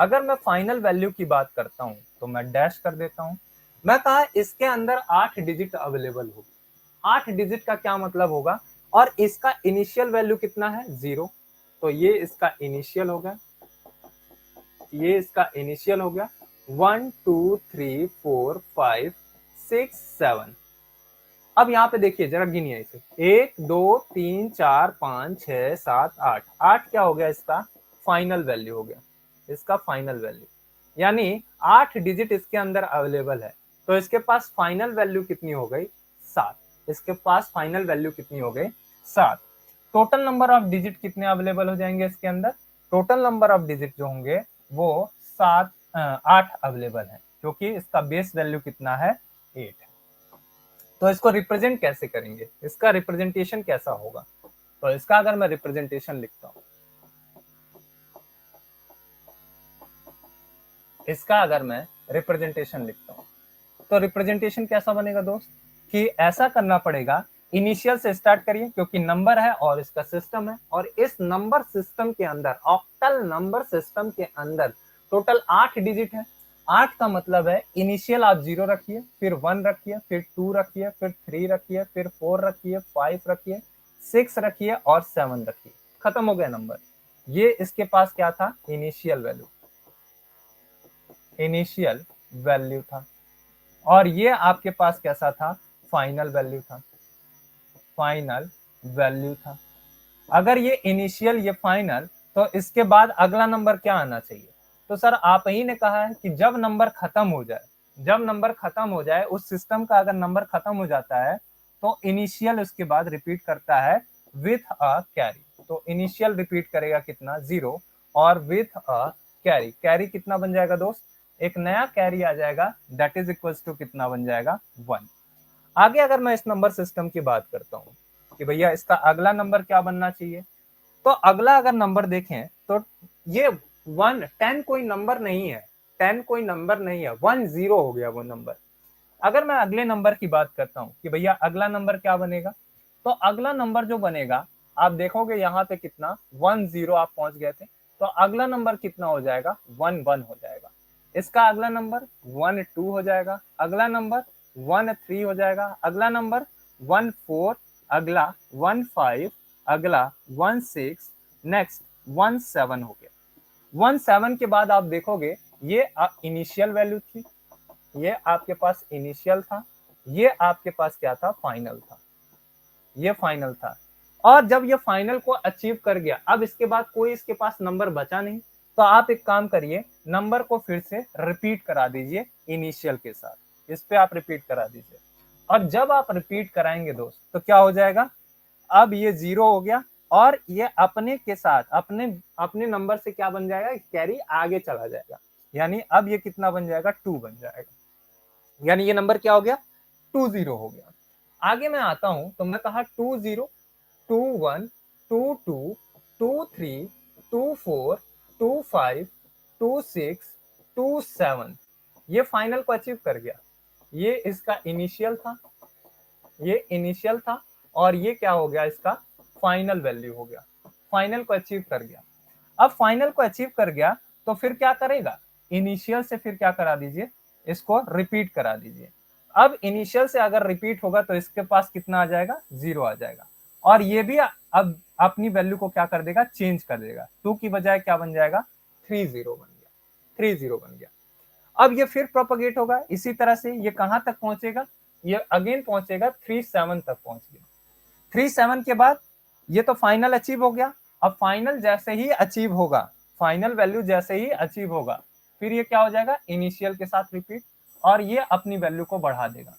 अगर मैं फाइनल वैल्यू की बात करता हूं तो मैं डैश कर देता हूं। मैं कहा इसके अंदर 8 डिजिट अवेलेबल होगी। 8 डिजिट का क्या मतलब होगा, और इसका इनिशियल वैल्यू कितना है 0, तो ये इसका इनिशियल हो गया, ये इसका इनिशियल हो गया। 1 2 3 4 5 6 7। अब यहाँ पे देखिए जरा गिनिए इसे, 1 2 3 4 5 6 7 8। 8 क्या हो गया, इसका फाइनल वैल्यू हो गया, इसका फाइनल वैल्यू, यानी 8 डिजिट इसके अंदर अवेलेबल है। तो इसके पास फाइनल वैल्यू कितनी हो गई, 7। इसके पास फाइनल वैल्यू कितनी हो गई, 7। टोटल नंबर ऑफ डिजिट कितने अवेलेबल हो जाएंगे इसके अंदर, टोटल नंबर ऑफ डिजिट जो होंगे वो 8 अवेलेबल है, क्योंकि इसका बेस वैल्यू कितना है, 8 है। तो इसको रिप्रेजेंट कैसे करेंगे, इसका रिप्रेजेंटेशन कैसा होगा, तो इसका अगर मैं रिप्रेजेंटेशन लिखता हूं, इसका अगर मैं रिप्रेजेंटेशन लिखता हूं तो रिप्रेजेंटेशन कैसा बनेगा दोस्त, कि ऐसा करना पड़ेगा, इनिशियल से स्टार्ट करिए क्योंकि नंबर है और इसका सिस्टम है, और इस नंबर सिस्टम के अंदर, ऑक्टल नंबर सिस्टम के अंदर टोटल 8 डिजिट है। 8 का मतलब है इनिशियल आप 0 रखिए, फिर 1 रखिए, फिर 2 रखिए, फिर 3 रखिए, फिर 4 रखिए, 5 रखिए, 6 रखिए और 7 रखिए, खत्म हो गया नंबर। ये इसके पास क्या था, इनिशियल वैल्यू, इनिशियल वैल्यू था। और ये आपके पास कैसा था, फाइनल वैल्यू था, फाइनल वैल्यू था। अगर ये इनिशियल ये फाइनल, तो इसके बाद अगला नंबर क्या आना चाहिए, तो सर आप ही ने कहा है कि जब नंबर खत्म हो जाए, जब नंबर खत्म हो जाए उस सिस्टम का, अगर नंबर खत्म हो जाता है तो इनिशियल उसके बाद रिपीट करता है विथ अ कैरी। तो इनिशियल रिपीट करेगा कितना, 0, और विथ अ कैरी, कैरी कितना बन जाएगा दोस्त, एक नया कैरी आ जाएगा, दैट इज इक्वल्स टू कितना बन जाएगा, 1। आगे अगर मैं इस नंबर सिस्टम की बात करता हूँ कि भैया इसका अगला नंबर क्या बनना चाहिए, तो अगला अगर नंबर देखें तो ये 1 10 कोई नंबर नहीं है, 10 कोई नंबर नहीं है, 1 0 हो गया वो नंबर। अगर मैं अगले नंबर की बात करता हूँ कि भैया अगला नंबर क्या बनेगा, तो अगला नंबर जो बनेगा, आप देखोगे यहाँ पे कितना 1 0 आप पहुंच गए थे, तो अगला नंबर कितना हो जाएगा, 1 1 हो जाएगा। इसका अगला नंबर 1 2 हो जाएगा, अगला नंबर 1 3 हो जाएगा, अगला नंबर 1 4, अगला 1 5, अगला 1 6, नेक्स्ट 1 7 हो गया। 1 7 के बाद आप देखोगे ये इनिशियल वैल्यू थी, ये आपके पास इनिशियल था, ये आपके पास क्या था, फाइनल था, ये फाइनल था। और जब ये फाइनल को अचीव कर गया, अब इसके बाद कोई इसके पास नंबर बचा नहीं, तो आप एक काम करिए, नंबर को फिर से रिपीट करा दीजिए इनिशियल के साथ, इस पे आप रिपीट करा दीजिए। और जब आप रिपीट कराएंगे दोस्त तो क्या हो जाएगा, अब ये 0 हो गया, और ये अपने के साथ अपने अपने नंबर से क्या बन जाएगा, कैरी आगे चला जाएगा, यानी अब ये कितना बन जाएगा, 2 बन जाएगा, यानी ये नंबर क्या हो गया, 2 0 हो गया। आगे मैं आता हूं तो मैं कहा 2 0 2 1 2 2 2 3 2 4 2 5 2 6 2 7, ये फाइनल को अचीव कर गया। ये इसका इनिशियल था, ये इनिशियल था, और ये क्या हो गया, इसका फाइनल वैल्यू हो गया, फाइनल को अचीव कर गया। अब फाइनल को अचीव कर गया तो फिर क्या करेगा, इनिशियल से फिर क्या करा दीजिए, इसको रिपीट करा दीजिए। अब इनिशियल से अगर रिपीट होगा तो इसके पास कितना आ जाएगा, 0 आ जाएगा, और ये भी अब अपनी वैल्यू को क्या कर देगा, चेंज कर देगा, 2 की बजाय क्या बन जाएगा, 3 0 बन गया, 3 0 बन गया। अब ये फिर प्रोपगेट होगा इसी तरह से, ये कहां तक पहुंचेगा, ये अगेन पहुंचेगा 3 7 तक पहुंच गया। 3 7 के बाद ये तो फाइनल अचीव हो गया। अब फाइनल जैसे ही अचीव होगा, फाइनल वैल्यू जैसे ही अचीव होगा, फिर ये क्या हो जाएगा, इनिशियल के साथ रिपीट, और ये अपनी वैल्यू को बढ़ा देगा।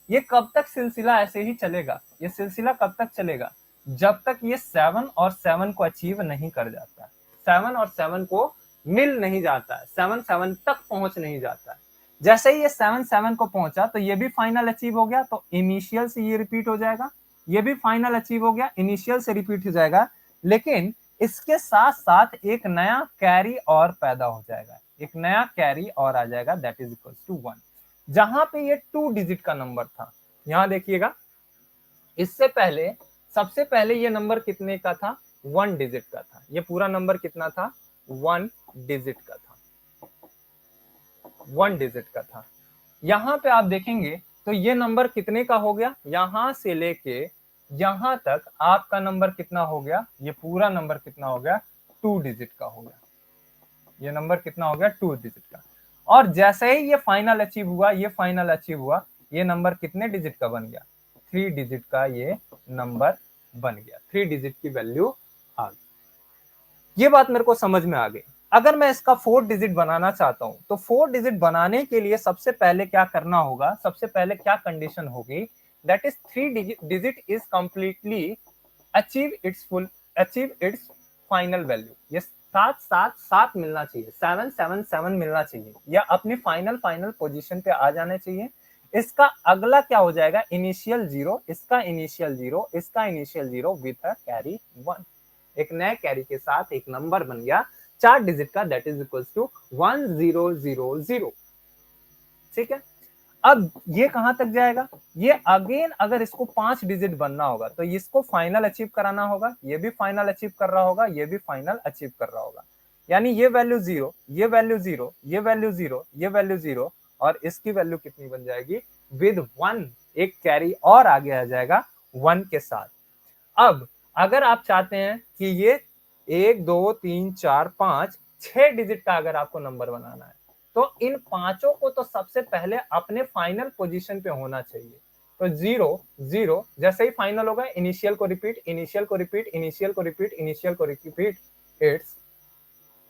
ये कब तक सिलसिला ऐसे ही चलेगा, ये सिलसिला कब तक चलेगा, जब तक ये 7 और 7 को अचीव नहीं कर जाता, 7 और 7 को मिल नहीं जाता है, 7 7 तक पहुंच नहीं जाता है। जैसे ही ये 7 7 को पहुंचा तो ये भी फाइनल अचीव हो गया, तो इनिशियल से ये रिपीट हो जाएगा, ये भी फाइनल अचीव हो गया, इनिशियल से रिपीट हो जाएगा, लेकिन इसके साथ साथ एक नया कैरी और पैदा हो जाएगा, एक नया कैरी और आ जाएगा, दैट इज इक्वल टू 1। जहां पे ये 2 डिजिट का नंबर था, यहां देखिएगा, इससे पहले सबसे पहले ये नंबर कितने का था, 1 डिजिट का था, ये पूरा नंबर कितना था, 1 डिजिट का था। 1 डिजिट का था। यहाँ पे आप देखेंगे तो ये नंबर कितने का हो गया, यहाँ से लेके यहाँ तक आपका नंबर कितना हो गया, ये पूरा नंबर कितना हो गया, 2 डिजिट का हो गया। ये नंबर कितना हो गया, 2 डिजिट का। और जैसे ही ये फाइनल अचीव हुआ, ये फाइनल अचीव हुआ, ये नंबर कितने डिजिट का बन गया, 3 डिजिट का ये नंबर बन गया, 3 डिजिट की वैल्यू आ गई। ये बात मेरे को समझ में आ गई। अगर मैं इसका 4 डिजिट बनाना चाहता हूं तो 4 डिजिट बनाने के लिए सबसे पहले क्या करना होगा, सबसे पहले क्या कंडीशन होगी, that is 3 digit is completely achieve it's final value. ये 7 मिलना चाहिए, 7 मिलना चाहिए, या अपनी फाइनल पोजीशन पे आ जाने चाहिए। इसका अगला क्या हो जाएगा, इनिशियल 0, इसका इनिशियल 0, इसका इनिशियल 0 विथ अ कैरी 1। एक नए कैरी के साथ एक नंबर बन गया 4 डिजिट का, दैट इज इक्वल टू 1000। ठीक है, अब ये कहां तक जाएगा, ये अगेन अगर इसको 5 डिजिट बनना होगा तो इसको फाइनल अचीव कराना होगा, ये भी फाइनल अचीव कर रहा होगा, ये भी फाइनल अचीव कर रहा होगा। यानी ये वैल्यू 0, ये वैल्यू 0, ये वैल्यू 0, ये वैल्यू 0, और इसकी वैल्यू कितनी बन जाएगी, विद 1, एक कैरी और आगे आ जाएगा 1 के साथ। अब अगर आप चाहते हैं कि ये 1 2 3 4 5 6 डिजिट का अगर आपको नंबर बनाना है तो इन पांचों को तो सबसे पहले अपने फाइनल पोजीशन पे होना चाहिए। तो 0 0 जैसे ही फाइनल होगा, इनिशियल को रिपीट, इनिशियल को रिपीट, इनिशियल को रिपीट, इनिशियल को repeat, it's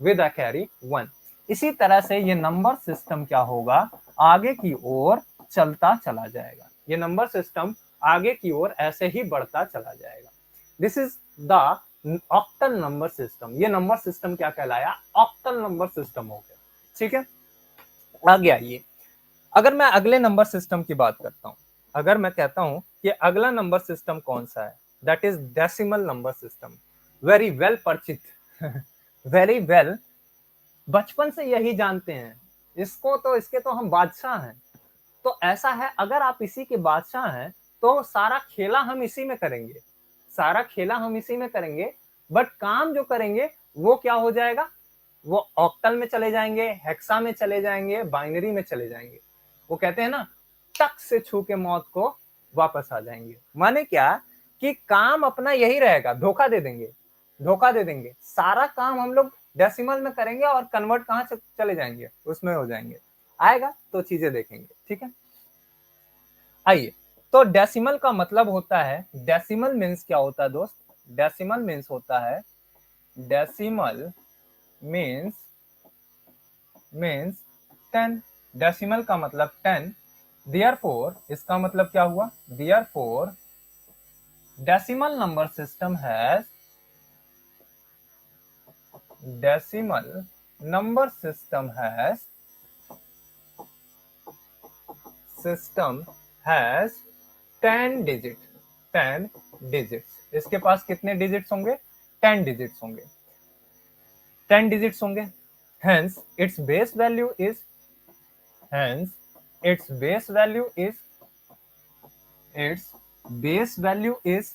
with a carry 1। इसी तरह से ये नंबर सिस्टम क्या होगा, आगे की ओर चलता चला जाएगा। ये नंबर सिस्टम आगे की ओर ऐसे ही बढ़ता चला जाएगा। This is the octal number system. ये नंबर सिस्टम क्या कहलाया, ऑक्टल नंबर सिस्टम हो गया। ठीक है, आगे आइए। अगर मैं अगले नंबर सिस्टम की बात करता हूं, अगर मैं कहता हूं कि अगला नंबर सिस्टम कौन सा है, that is decimal number system. Very well परिचित वेरी वेल, बचपन से यही जानते हैं इसको, तो इसके तो हम बादशाह हैं। तो ऐसा है, अगर आप इसी के बादशाह हैं तो सारा खेला हम इसी में करेंगे, सारा खेला हम इसी में करेंगे, बट काम जो करेंगे वो क्या हो जाएगा, वो ऑक्टल में चले जाएंगे, हेक्सा में चले जाएंगे, बाइनरी में चले जाएंगे। वो कहते हैं ना, टक से छू के मौत को वापस आ जाएंगे। माने क्या कि काम अपना यही रहेगा, धोखा दे देंगे, धोखा दे देंगे। सारा काम हम लोग डेसिमल में करेंगे और कन्वर्ट कहां से चले जाएंगे, उसमें हो जाएंगे। आएगा तो चीजें देखेंगे। ठीक है, आइए। तो डेसिमल का मतलब होता है, डेसिमल मीन्स क्या होता है दोस्त, डेसिमल मीन्स होता है, डेसिमल मीन्स 10। डेसिमल का मतलब 10। देयरफॉर इसका मतलब क्या हुआ, therefore decimal number system has, decimal number system has 10 digit, 10 digits. इसके पास कितने डिजिट्स होंगे, 10 डिजिट्स होंगे, 10 डिजिट्स होंगे। Hence its base value is, hence its base value is, its base value is,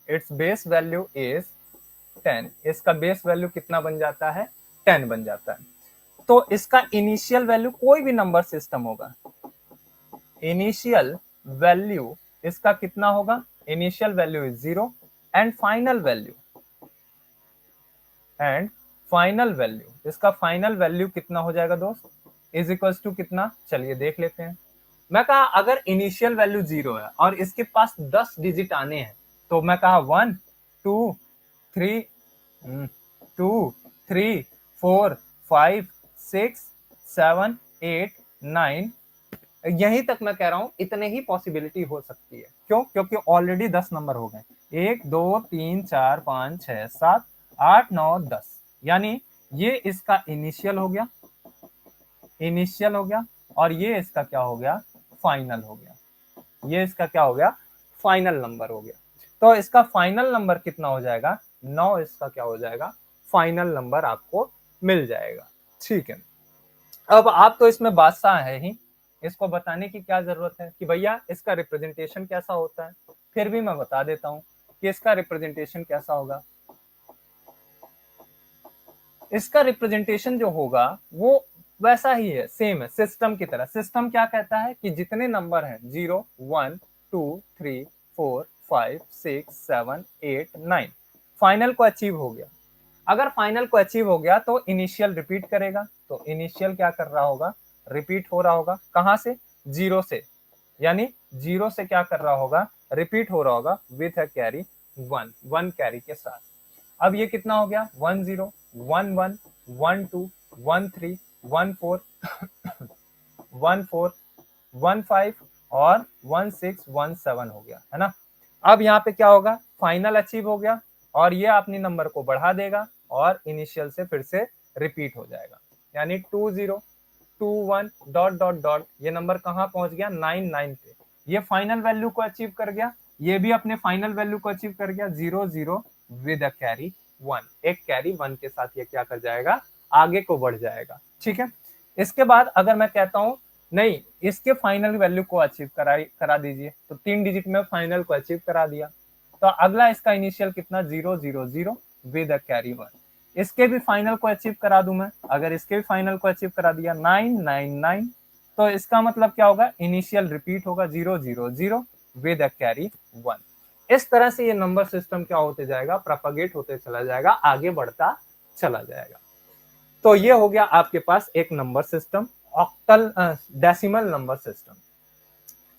its base value is 10। इसका base value कितना बन जाता है, 10 बन जाता है। तो इसका इनिशियल वैल्यू, कोई भी नंबर सिस्टम होगा, इनिशियल वैल्यू इसका कितना होगा, initial value is 0 and final value, and final value, इसका फाइनल वैल्यू कितना हो जाएगा दोस्त, इज इक्वल्स टू कितना, चलिए देख लेते हैं। मैं कहा अगर इनिशियल वैल्यू 0 है और इसके पास 10 डिजिट आने हैं, तो मैं कहा 1 2 3 2 3 4 5 6 7 8 9, यहीं तक मैं कह रहा हूं इतने ही पॉसिबिलिटी हो सकती है। क्यों, क्योंकि ऑलरेडी 10 नंबर हो गए, 1 2 3 4 5 6 7 8 9 10, यानी ये इसका इनिशियल हो गया, इनिशियल हो गया, और ये इसका क्या हो गया, फाइनल हो गया। ये इसका क्या हो गया, फाइनल नंबर हो गया। तो इसका फाइनल नंबर कितना हो जाएगा, 9 इसका क्या हो जाएगा, फाइनल नंबर आपको मिल जाएगा। ठीक है, अब आप तो इसमें बादशाह है ही, इसको बताने की क्या जरूरत है कि भैया इसका रिप्रेजेंटेशन कैसा होता है। फिर भी मैं बता देता हूं कि इसका रिप्रेजेंटेशन कैसा होगा। इसका रिप्रेजेंटेशन जो होगा वो वैसा ही है, सेम है सिस्टम की तरह। सिस्टम क्या कहता है कि जितने नंबर हैं 0 1 2 3 4 5 6 7 8 9 फाइनल को अचीव हो गया। अगर फाइनल को अचीव हो गया तो इनिशियल रिपीट करेगा। तो इनिशियल क्या कर रहा होगा, रिपीट हो रहा होगा। कहां से, 0 से, यानी 0 से क्या कर रहा होगा, रिपीट हो रहा होगा विथ अ कैरी 1, 1 कैरी के साथ। अब ये कितना हो गया, 1 0 1 1 1 2 1 3 1 4 1 4 1 5 और 1 6 1 7 हो गया, है ना। अब यहाँ पे क्या होगा, फाइनल अचीव हो गया और ये अपनी नंबर को बढ़ा देगा और इनिशियल से फिर से रिपीट हो जाएगा। यानी 2 0 2 1 डॉट डॉट डॉट, ये नंबर कहाँ पहुंच गया, 9 9 पे। ये फाइनल वैल्यू को अचीव कर गया, ये भी अपने फाइनल वैल्यू को अचीव कर गया, 0 0 विद अ कैरी 1। एक कैरी 1 के साथ ये क्या कर जाएगा, आगे को बढ़ जाएगा। ठीक है। इसके बाद अगर मैं कहता हूं नहीं, इसके फाइनल वैल्यू को अचीव करा दीजिए, तो 3 डिजिट में फाइनल को अचीव करा दिया। तो अगला इसका इनिशियल कितना, 0 0 0 विद अ कैरी 1। इसके भी फाइनल को अचीव करा दूं मैं, अगर इसके भी फाइनल को अचीव करा दिया 9 9 9, तो इसका मतलब क्या होगा, इनिशियल रिपीट होगा 0 0 0 विद अ कैरी 1। इस तरह से ये नंबर सिस्टम क्या होते जाएगा, प्रोपगेट होते चला जाएगा, आगे बढ़ता चला जाएगा। तो ये हो गया आपके पास एक number system, octal decimal number system.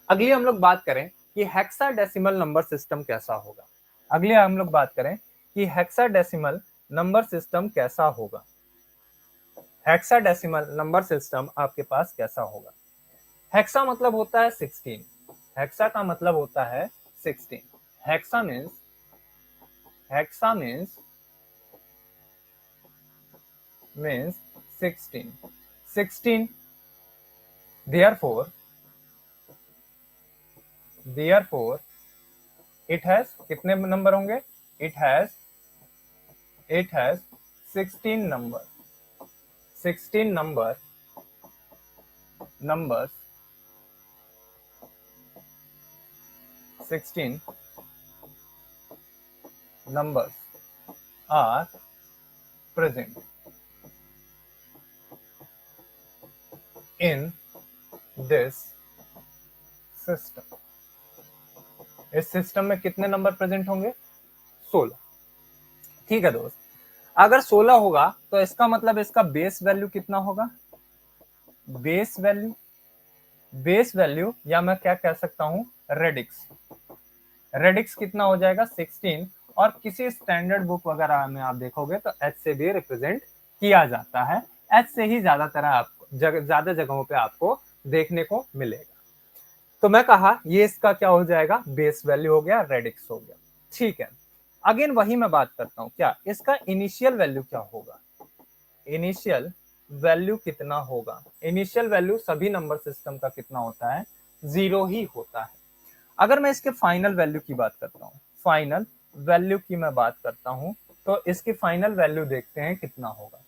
अगली हम लोग बात करें कि हेक्साडेसिमल नंबर सिस्टम कैसा होगा। अगले हम लोग बात करें कि हेक्साडेसिमल नंबर सिस्टम कैसा होगा। हेक्साडेसिमल नंबर सिस्टम आपके पास कैसा होगा। हेक्सा मतलब होता है 16, हेक्सा का मतलब होता है 16। Hexa means 16। therefore it has कितने नंबर होंगे, it has 16 numbers 16 numbers are present in this system। इस सिस्टम में कितने नंबर प्रेजेंट होंगे, 16। ठीक है दोस्त, अगर 16 होगा तो इसका मतलब इसका बेस वैल्यू कितना होगा, बेस वैल्यू या मैं क्या कह सकता हूं, रेडिक्स कितना हो जाएगा, 16। और किसी स्टैंडर्ड बुक वगैरह में आप देखोगे तो एच से भी रिप्रेजेंट किया जाता है, एच से ही ज्यादातर आपको ज्यादा जगहों पे आपको देखने को मिलेगा। तो मैं कहा ये इसका क्या हो जाएगा, बेस वैल्यू हो गया, रेडिक्स हो गया। ठीक है, अगेन वही मैं बात करता हूं, क्या इसका इनिशियल वैल्यू क्या होगा, इनिशियल वैल्यू कितना होगा। इनिशियल वैल्यू सभी नंबर सिस्टम का कितना होता है, 0 ही होता है। अगर मैं इसके फाइनल वैल्यू की बात करता हूं, फाइनल वैल्यू की मैं बात करता हूं, तो इसकी फाइनल वैल्यू देखते हैं कितना होगा।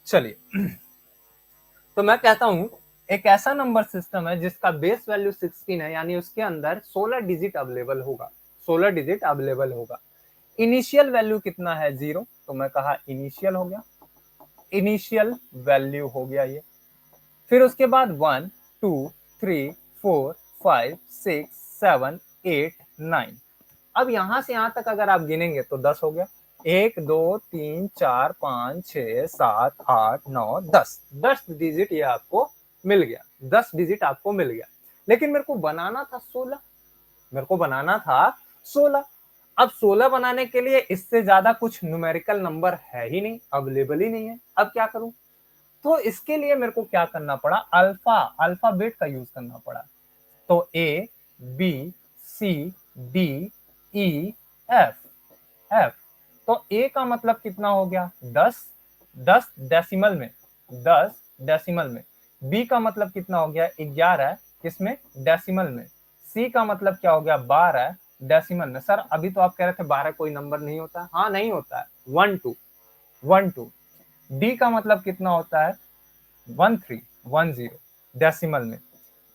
चलिए, तो मैं कहता हूं एक ऐसा नंबर सिस्टम है जिसका बेस वैल्यू 16 है, यानी उसके अंदर 16 डिजिट अवेलेबल होगा, 16 डिजिट अवेलेबल होगा। इनिशियल वैल्यू कितना है, 0, तो मैं कहा इनिशियल हो गया, इनिशियल वैल्यू हो गया ये। फिर उसके बाद 1 2 3 4 5 6 7 8 9। अब यहां से यहां तक अगर आप गिनेंगे तो 10 हो गया, 1 2 3 4 5 6 7 8 9 10 10 डिजिट ये आपको मिल गया, 10 डिजिट आपको मिल गया। लेकिन मेरे को बनाना था 16, मेरे को बनाना था 16। अब 16 बनाने के लिए इससे ज्यादा कुछ न्यूमेरिकल नंबर है ही नहीं, अवेलेबल ही नहीं है। अब क्या करूं, तो इसके लिए मेरे को क्या करना पड़ा, अल्फाबेट का यूज करना पड़ा। तो A B C D E F. तो ए का मतलब कितना हो गया, 10 डेसिमल में, 10 डेसिमल में। बी का मतलब कितना हो गया, 11 किसमें, डेसिमल में। सी का मतलब क्या हो गया, 12 डेसिमल में। सर अभी तो आप कह रहे थे 12 कोई नंबर नहीं होता, हाँ नहीं होता है, 1 2। डी का मतलब कितना होता है, 1310 डेसिमल में।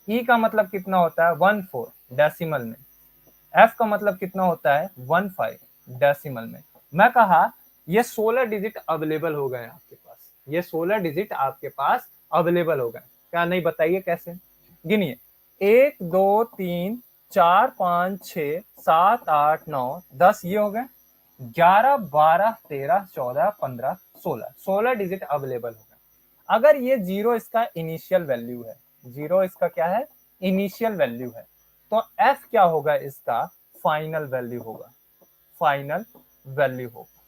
ई का मतलब कितना होता है, 14 डेसिमल में। एफ का मतलब कितना होता है, 15 डेसिमल में। मैं कहा ये 16 डिजिट अवेलेबल हो गए आपके पास, ये 16 डिजिट आपके पास अवेलेबल हो गए। क्या नहीं, बताइए कैसे? गिनिए, 1 2 3 4 5 6 7 8 9 10 ये हो गए, 11 12 13 14 15 16, 16 डिजिट अवेलेबल हो गए। अगर ये जीरो इसका इनिशियल वैल्यू है, जीरो इसका क्या है? इनिशियल वैल्यू है, तो एफ क्या होगा? इसका फाइनल वैल्यू होगा, फाइनल वैल्यू होगा,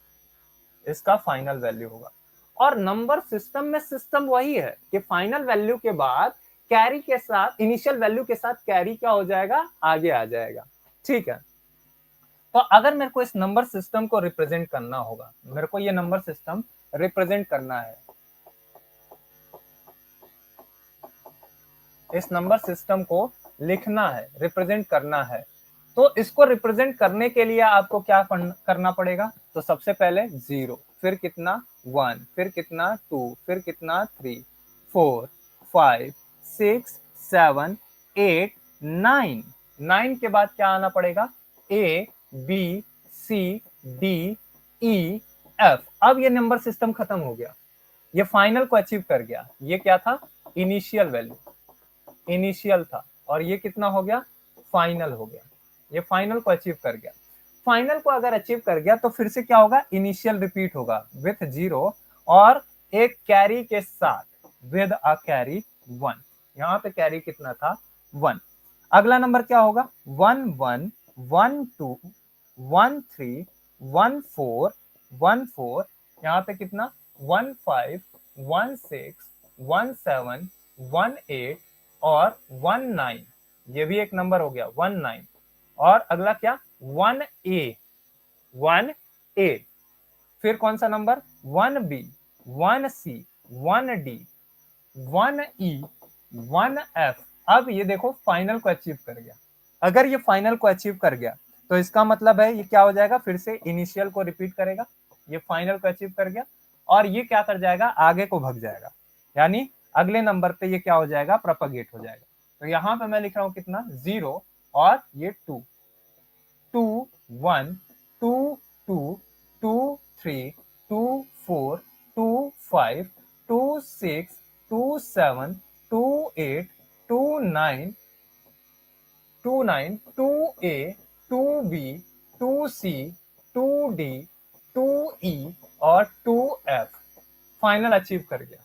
इसका फाइनल वैल्यू होगा। और नंबर सिस्टम में सिस्टम वही है कि फाइनल वैल्यू के बाद कैरी के साथ, इनिशियल वैल्यू के साथ कैरी क्या हो जाएगा? आगे आ जाएगा। ठीक है, तो अगर मेरे को इस नंबर सिस्टम को रिप्रेजेंट करना होगा, मेरे को ये नंबर सिस्टम रिप्रेजेंट करना है, इस नंबर सिस्टम को लिखना है, रिप्रेजेंट करना है, तो इसको रिप्रेजेंट करने के लिए आपको क्या करना पड़ेगा? तो सबसे पहले 0, फिर कितना? 1, फिर कितना? 2, फिर कितना? 3, 4, 5, 6, 7, 8, 9, 9 के बाद क्या आना पड़ेगा? A, B, C, D, E, F। अब ये नंबर सिस्टम खत्म हो गया, ये फाइनल को अचीव कर गया। ये क्या था? इनिशियल वैल्यू, इनिशियल था, और ये कितना हो गया? फाइनल हो गया। ये फाइनल को अचीव कर गया। फाइनल को अगर अचीव कर गया तो फिर से क्या होगा? इनिशियल रिपीट होगा विथ 0 और एक कैरी के साथ, विद अ कैरी 1। यहां पे कैरी कितना था? 1। अगला नंबर क्या होगा? 1 1 1 2 1 3 1 4 1 4। यहाँ पे कितना? 1 5 1 6 1 7 1 8 और 1 9। ये भी एक नंबर हो गया, 1 9। और अगला क्या? 1 A, 1 A। फिर कौन सा number? 1 B, 1 C, 1 D, 1 E, 1 F। अब ये देखो फाइनल को अचीव कर गया। अगर ये फाइनल को अचीव कर गया तो इसका मतलब है ये क्या हो जाएगा? फिर से इनिशियल को रिपीट करेगा, ये फाइनल को अचीव कर गया, और ये क्या कर जाएगा? आगे को भग जाएगा, यानी अगले नंबर पे ये क्या हो जाएगा? प्रोपगेट हो जाएगा। तो यहाँ पे मैं लिख रहा हूँ कितना? 0 और ये 2, 2 1 2 2 2 3 2 4 2 5 2 6 2 7 2 8 2 9 2 9 2 A 2 B 2 C 2 D 2 E और 2 F। फाइनल अचीव कर गया,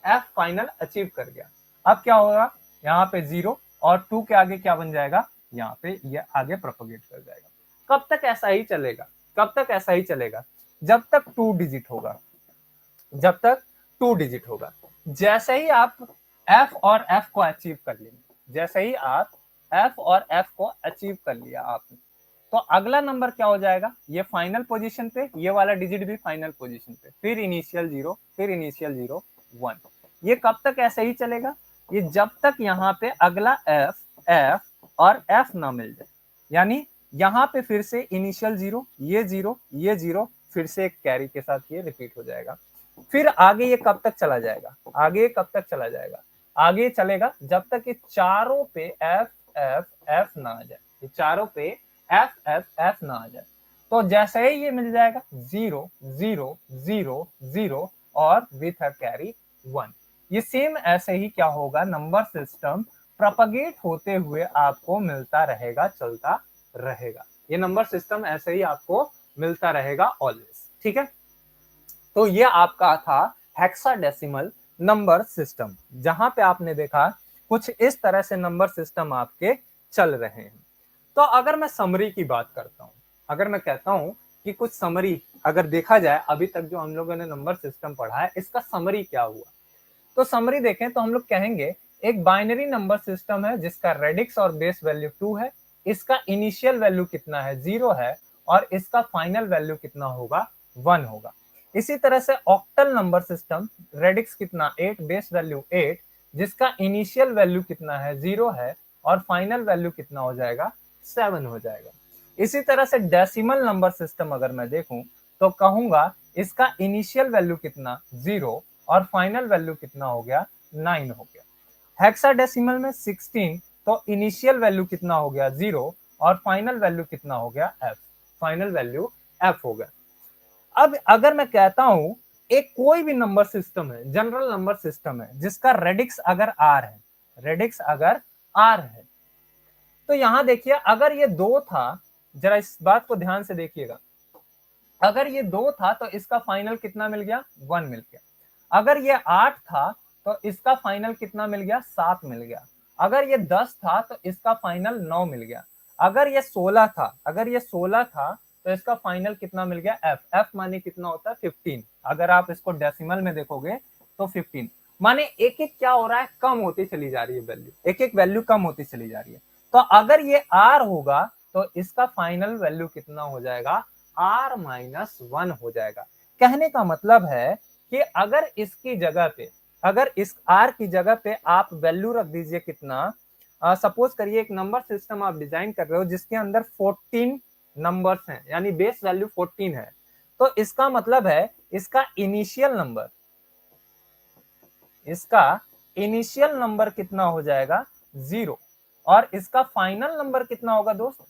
F फाइनल अचीव कर गया। अब क्या होगा? यहाँ पे 0 और 2 के आगे क्या बन जाएगा? यहाँ पे ये आगे प्रोपगेट कर जाएगा। कब तक ऐसा ही चलेगा? कब तक ऐसा ही चलेगा? जब तक 2 डिजिट होगा, जब तक 2 डिजिट होगा। जैसे ही आप F और F को अचीव कर लेंगे, जैसे ही आप F और F को अचीव कर लिया आपने, तो अगला नंबर क्या हो जाएगा? ये फाइनल पोजीशन पे, ये वाला डिजिट भी फाइनल पोजीशन पे, फिर इनिशियल 0, फिर इनिशियल 0 1। ये कब तक ऐसे ही चलेगा? ये जब तक यहाँ पे अगला F और F ना मिल जाए, यानी यहाँ पे फिर से इनिशियल 0, ये 0, ये 0, फिर से एक कैरी के साथ ये रिपीट हो जाएगा। फिर आगे ये कब तक चला जाएगा? आगे कब तक चला जाएगा? आगे चलेगा जब तक ये चारों पे F F F ना आ जाए, ये चारों पे F F F ना आ जाए। तो जैसे ही ये मिल जाएगा 0 0 0 0 और विथ अ कैरी 1। ये सेम ऐसे ही क्या होगा? नंबर सिस्टम प्रोपगेट होते हुए आपको मिलता रहेगा, चलता रहेगा। ये नंबर सिस्टम ऐसे ही आपको मिलता रहेगा ऑलवेज। ठीक है, तो ये आपका था हेक्साडेसिमल नंबर सिस्टम, जहां पे आपने देखा कुछ इस तरह से नंबर सिस्टम आपके चल रहे हैं। तो अगर मैं समरी की बात करता हूं, अगर मैं कहता हूं कि कुछ समरी अगर देखा जाए, अभी तक जो हम लोगों ने नंबर सिस्टम पढ़ा है इसका समरी क्या हुआ, तो समरी देखें तो हम लोग कहेंगे एक बाइनरी नंबर सिस्टम है जिसका रेडिक्स और बेस वैल्यू 2 है, इसका इनिशियल वैल्यू कितना है? 0 है, और इसका फाइनल वैल्यू कितना होगा? 1 होगा। इसी तरह से ऑक्टल नंबर सिस्टम, रेडिक्स कितना? 8, बेस वैल्यू 8, जिसका इनिशियल वैल्यू कितना है? 0 है, और फाइनल वैल्यू कितना हो जाएगा? 7 हो जाएगा। इसी तरह से डेसिमल नंबर सिस्टम अगर मैं देखूं तो कहूंगा इसका इनिशियल वैल्यू कितना? 0, और फाइनल वैल्यू कितना हो गया? 9 हो गया। हेक्साडेसिमल में 16, तो इनिशियल वैल्यू कितना हो गया? 0, और फाइनल वैल्यू कितना हो गया? F, फाइनल वैल्यू F हो गया। अब अगर मैं कहता हूं एक कोई भी नंबर सिस्टम है, जनरल नंबर सिस्टम है, जिसका रेडिक्स अगर आर है, रेडिक्स अगर आर है, तो यहां देखिए अगर ये 2 था, जरा इस बात को ध्यान से देखिएगा, अगर ये 2 था तो इसका फाइनल कितना मिल गया, 1 मिल गया। अगर ये 8 था तो इसका फाइनल कितना मिल गया, 7 मिल गया। अगर ये 10 था तो इसका फाइनल 9 मिल गया। अगर ये 16 था, अगर ये 16 था तो इसका फाइनल कितना मिल गया, एफ। एफ माने कितना होता है, 15। अगर आप इसको डेसिमल में देखोगे तो 15 माने एक एक क्या हो रहा है, कम होती चली जा रही है वैल्यू, एक एक वैल्यू कम होती चली जा रही है। तो अगर ये आर होगा तो इसका फाइनल वैल्यू कितना हो जाएगा, r-1 हो जाएगा। कहने का मतलब है कि अगर इसकी जगह पे, अगर इस r की जगह पे आप वैल्यू रख दीजिए कितना, सपोज करिए एक नंबर सिस्टम आप डिजाइन कर रहे हो जिसके अंदर 14 नंबर्स हैं, यानी बेस वैल्यू 14 है, तो इसका मतलब है इसका इनिशियल नंबर, इसका इनिशियल नंबर कितना हो जाएगा, 0। और इसका फाइनल नंबर कितना होगा दोस्त,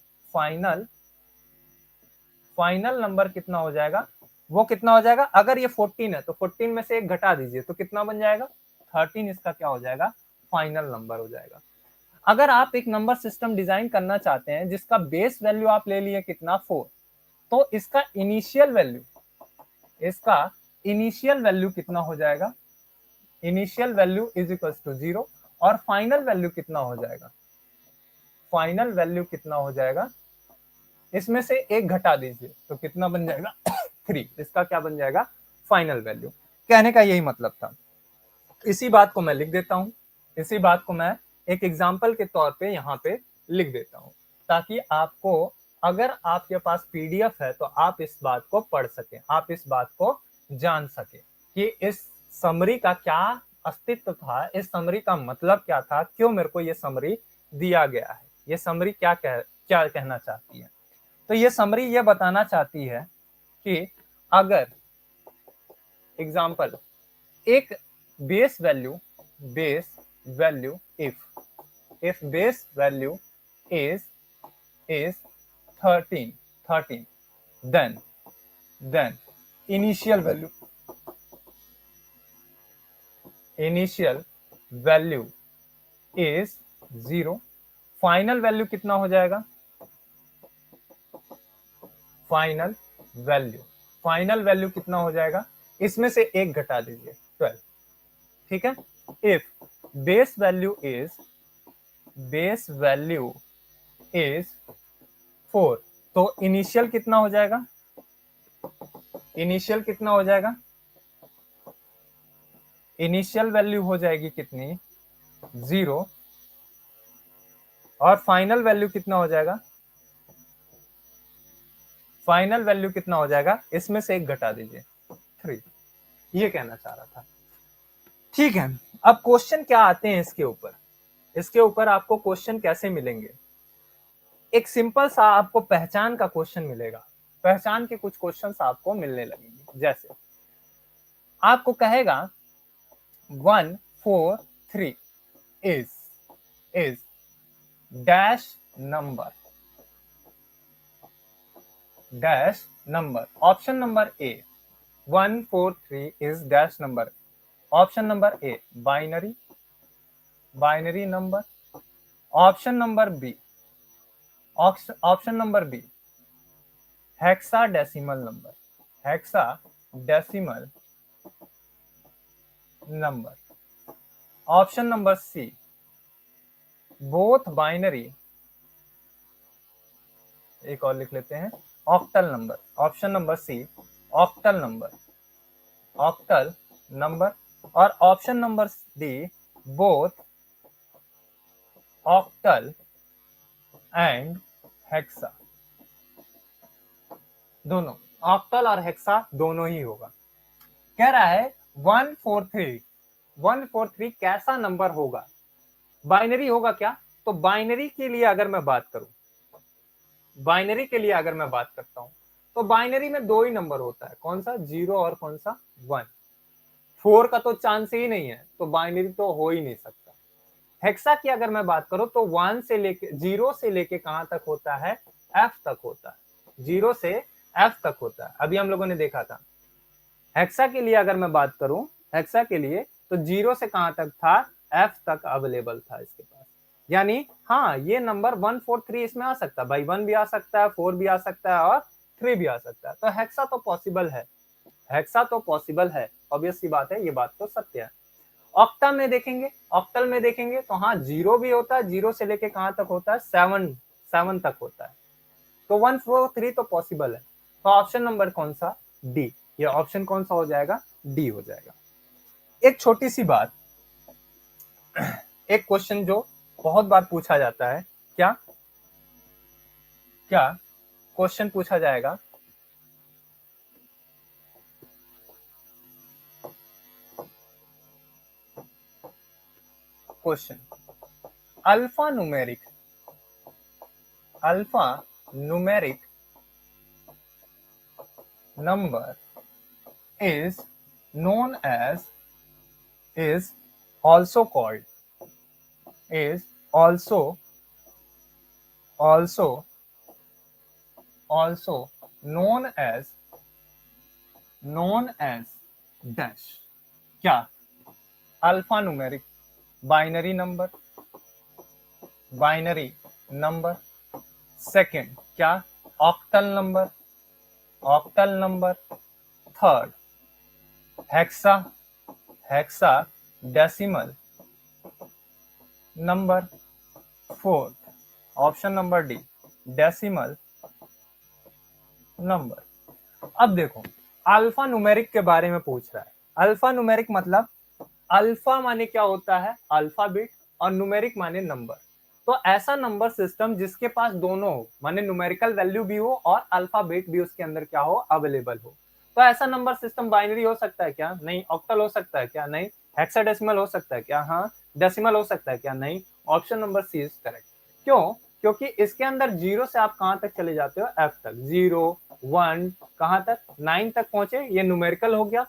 फाइनल नंबर कितना हो जाएगा, वो कितना हो जाएगा, अगर ये 14 है तो 14 में से एक घटा दीजिए तो कितना बन जाएगा, 13 इसका क्या हो जाएगा, फाइनल नंबर हो जाएगा। अगर आप एक नंबर सिस्टम डिजाइन करना चाहते हैं जिसका बेस वैल्यू आप ले लिए कितना, 4, तो इसका इनिशियल वैल्यू, इसका इनिशियल वैल्यू कितना हो जाएगा, initial value is equal to 0, और फाइनल वैल्यू कितना हो जाएगा, फाइनल वैल्यू कितना हो जाएगा, इसमें से एक घटा दीजिए तो कितना बन जाएगा, 3। इसका क्या बन जाएगा, फाइनल वैल्यू। कहने का यही मतलब था। इसी बात को मैं लिख देता हूं, इसी बात को मैं एक एग्जाम्पल के तौर पे यहाँ पे लिख देता हूं, ताकि आपको, अगर आपके पास पीडीएफ है तो आप इस बात को पढ़ सके, आप इस बात को जान सके कि इस समरी का क्या अस्तित्व था, इस समरी का मतलब क्या था, क्यों मेरे को ये समरी दिया गया है, ये समरी क्या कहना चाहती है। तो ये समरी ये बताना चाहती है कि अगर एग्जाम्पल एक base value if base value is 13 then initial value is 0, final value कितना हो जाएगा, फाइनल वैल्यू कितना हो जाएगा, इसमें से एक घटा दीजिए, 12। ठीक है। इफ बेस वैल्यू इज 4, तो इनिशियल कितना हो जाएगा, इनिशियल कितना हो जाएगा, इनिशियल वैल्यू हो जाएगी कितनी, 0, और फाइनल वैल्यू कितना हो जाएगा, फाइनल वैल्यू कितना हो जाएगा, इसमें से एक घटा दीजिए, 3। ये कहना चाह रहा था। ठीक है, अब क्वेश्चन क्या आते हैं इसके ऊपर, इसके ऊपर आपको क्वेश्चन कैसे मिलेंगे, एक सिंपल सा आपको पहचान का क्वेश्चन मिलेगा, पहचान के कुछ क्वेश्चंस आपको मिलने लगेंगे। जैसे आपको कहेगा 143 is dash number, option number A, 143 is dash number, option number A binary number, option number B hexadecimal number, option number C both binary, एक और लिख लेते हैं, octal number, option number C octal number, और option number D both octal and hexa, दोनों octal और hexa दोनों ही होगा। कह रहा है 143 कैसा नंबर होगा, बाइनरी होगा क्या, तो बाइनरी के लिए अगर मैं बात करूं, बाइनरी के लिए अगर मैं बात करता हूं तो बाइनरी में 2 ही नंबर होता है, कौन सा, 0 और कौन सा, 1। 4 का तो चांस ही नहीं है, तो बाइनरी तो हो ही नहीं सकता। हेक्सा की अगर मैं बात करूं तो 1 से लेके 0 से लेके कहां तक होता है, F तक होता है, 0 से F तक होता है। अभी हम लोगों ने देखा था हेक्सा के लिए, अगर मैं बात करूं हेक्सा के लिए, तो 0 से कहां तक था, F तक अवेलेबल था इसके पास। यानी हाँ, ये नंबर 1 4 3 इसमें आ सकता है भाई, 1 भी आ सकता है, 4 भी आ सकता है और 3 भी आ सकता है। तो हेक्सा तो पॉसिबल है, हेक्सा तो पॉसिबल है, ऑब्वियस सी बात है, ये बात तो सत्य है। ऑक्टा में देखेंगे, ऑक्टल में देखेंगे तो हाँ 0 भी होता है, 0 से लेके कहां तक होता है, 7 तक होता है। तो 1 4 3 तो पॉसिबल है। तो ऑप्शन नंबर कौन सा, डी। ये ऑप्शन कौन सा हो जाएगा, डी हो जाएगा। एक छोटी सी बात, एक क्वेश्चन जो बहुत बार पूछा जाता है, क्या क्या क्वेश्चन पूछा जाएगा, question alpha numeric number is known as, is also called, is also known as dash। क्या, alphanumeric binary number, second क्या, octal number, third hexadecimal number, fourth option number D decimal number. अब देखो alpha numeric के बारे में पूछ रहा है। अल्फा न्यूमेरिक मतलब अल्फा माने क्या होता है, अल्फाबेट, और न्यूमेरिक माने नंबर। तो ऐसा नंबर सिस्टम जिसके पास दोनों हो, माने न्यूमेरिकल वैल्यू भी हो और अल्फाबेट भी उसके अंदर क्या हो, अवेलेबल हो। तो ऐसा नंबर सिस्टम बाइनरी हो सकता है क्या, नहीं। ऑक्टल हो सकता है क्या, नहीं। हेक्साडेसिमल हो सकता है क्या, हाँ। डेसिमल हो सकता है क्या, नहीं। Option number C is correct. क्यों, क्योंकि इसके अंदर 0 से आप कहां तक चले जाते हो, F तक। 0 1 कहां तक, 9 तक पहुंचे, ये न्यूमेरिकल हो गया।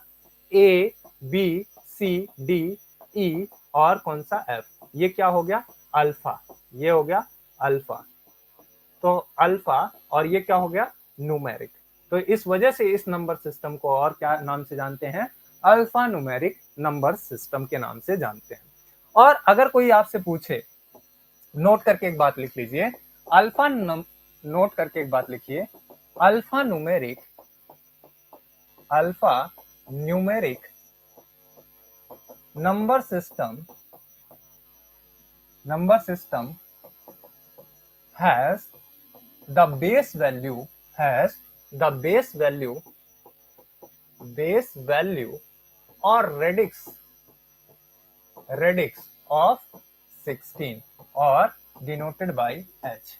A B C D E और कौन सा F, ये क्या हो गया, अल्फा। ये हो गया अल्फा। तो अल्फा और ये क्या हो गया, न्यूमेरिक। तो इस वजह से इस नंबर सिस्टम को और क्या नाम से जानते हैं, अल्फा न्यूमेरिक नंबर सिस्टम के नाम से जानते हैं। और अगर कोई आपसे पूछे, नोट करके एक बात लिख लीजिए, नोट करके एक बात लिखिए, alpha numeric number system has the base value or radix of 16 और denoted by h।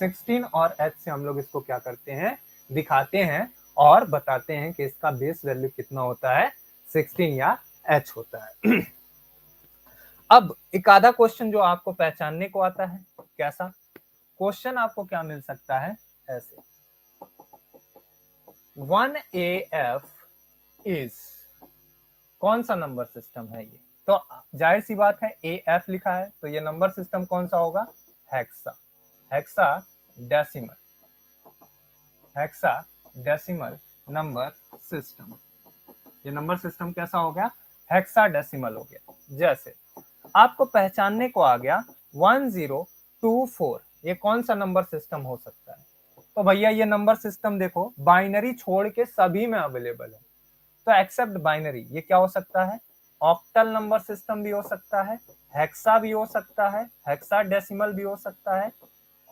16 और h से हम लोग इसको क्या करते हैं, दिखाते हैं और बताते हैं कि इसका बेस वैल्यू कितना होता है, 16 या h होता है। अब एक आधा क्वेश्चन जो आपको पहचानने को आता है, कैसा क्वेश्चन आपको क्या मिल सकता है, ऐसे 1AF इज, कौन सा नंबर सिस्टम है ये, तो जाहिर सी बात है AF लिखा है, तो ये नंबर सिस्टम कौन सा होगा, हेक्साडेसिमल नंबर सिस्टम। ये नंबर सिस्टम कैसा हो गया, हेक्साडेसिमल हो गया। जैसे आपको पहचानने को आ गया 1024, ये कौन सा नंबर सिस्टम हो सकता है, तो भैया ये नंबर सिस्टम देखो बाइनरी छोड़ के सभी में अवेलेबल है। तो एक्सेप्ट बाइनरी, ये क्या हो सकता है, ऑक्टल नंबर सिस्टम भी हो सकता है, हेक्सा भी हो सकता है, हेक्साडेसिमल भी हो सकता है,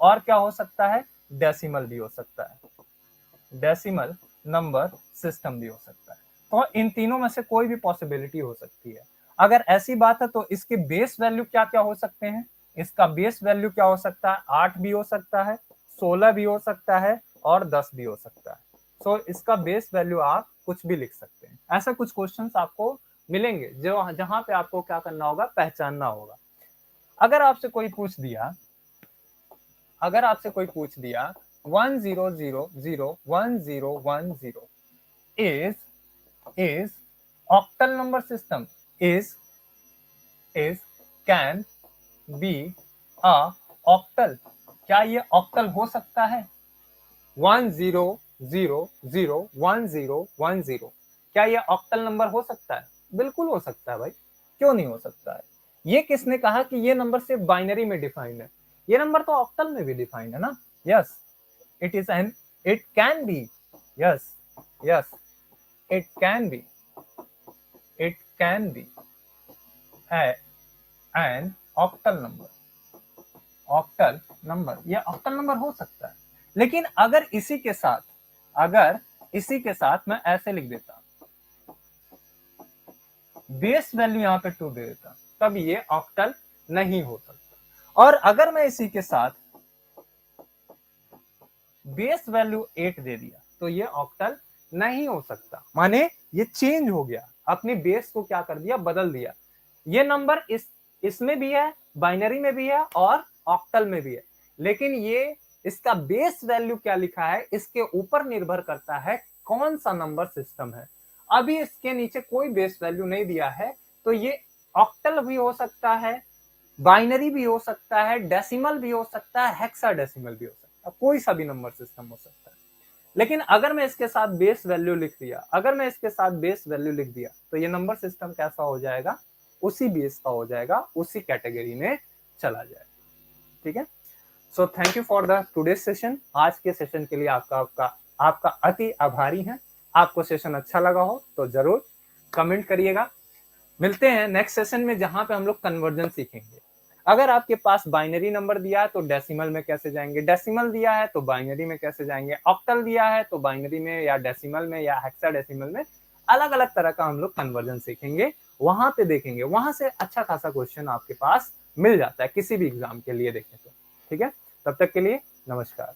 और क्या हो सकता है, डेसिमल भी हो सकता है, डेसिमल नंबर सिस्टम भी हो सकता है। तो इन तीनों में से कोई भी पॉसिबिलिटी हो सकती है। अगर ऐसी बात है तो इसके बेस वैल्यू क्या क्या हो सकते हैं, इसका बेस वैल्यू क्या हो सकता है, 8 भी हो सकता है, 16 भी हो सकता है और 10 भी हो सकता है। तो इसका बेस वैल्यू आप कुछ भी लिख सकते हैं। ऐसा कुछ क्वेश्चंस आपको मिलेंगे जो जहां पे आपको क्या करना होगा, पहचानना होगा। अगर आपसे कोई पूछ दिया 10001010 is octal number system, is can be a octal, क्या ये ऑक्टल हो सकता है, 1000 0 0 1 0 1 0, क्या ये ऑक्टल नंबर हो सकता है? बिल्कुल हो सकता है भाई, क्यों नहीं हो सकता है? ये किसने कहा कि ये नंबर सिर्फ बाइनरी में डिफाइंड है? ये नंबर तो ऑक्टल में भी डिफाइंड है ना। Yes, it is an, it can be, yes yes, it can be, it can be an octal number, octal number, ये ऑक्टल नंबर हो सकता है। लेकिन अगर इसी के साथ, अगर इसी के साथ मैं ऐसे लिख देता, बेस वैल्यू यहाँ पे 2 दे देता, तब ये ऑक्टल नहीं हो सकता। और अगर मैं इसी के साथ बेस वैल्यू 8 दे दिया तो ये ऑक्टल नहीं हो सकता। माने ये चेंज हो गया, अपनी बेस को क्या कर दिया, बदल दिया। ये नंबर इसमें भी है, बाइनरी में भी है और ऑक्टल में भी है, लेकिन ये इसका बेस वैल्यू क्या लिखा है इसके ऊपर निर्भर करता है कौन सा नंबर सिस्टम है। अभी इसके नीचे कोई बेस वैल्यू नहीं दिया है, तो ये ऑक्टल भी हो सकता है, बाइनरी भी हो सकता है, डेसिमल भी हो सकता है, हेक्साडेसिमल भी हो सकता है, कोई सा भी नंबर सिस्टम हो सकता है। लेकिन अगर मैं इसके साथ बेस वैल्यू लिख दिया, अगर मैं इसके साथ बेस वैल्यू लिख दिया, तो ये नंबर सिस्टम कैसा हो जाएगा, उसी बेस का हो जाएगा, उसी कैटेगरी में चला जाएगा। ठीक है, so thank you for the today session. आज के सेशन के लिए आपका अति आभारी है। आपको सेशन अच्छा लगा हो तो जरूर कमेंट करिएगा। मिलते हैं नेक्स्ट सेशन में, जहां पे हम लोग कन्वर्जन सीखेंगे। अगर आपके पास बाइनरी नंबर दिया है तो डेसिमल में कैसे जाएंगे, डेसिमल दिया है तो बाइनरी में कैसे जाएंगे, ऑक्टल दिया है तो बाइनरी में या डेसिमल में या हेक्साडेसिमल में, अलग अलग तरह का हम लोग कन्वर्जन सीखेंगे। वहां पे देखेंगे, वहां से अच्छा खासा क्वेश्चन आपके पास मिल जाता है किसी भी एग्जाम के लिए देखें तो। ठीक है, तब तक के लिए नमस्कार।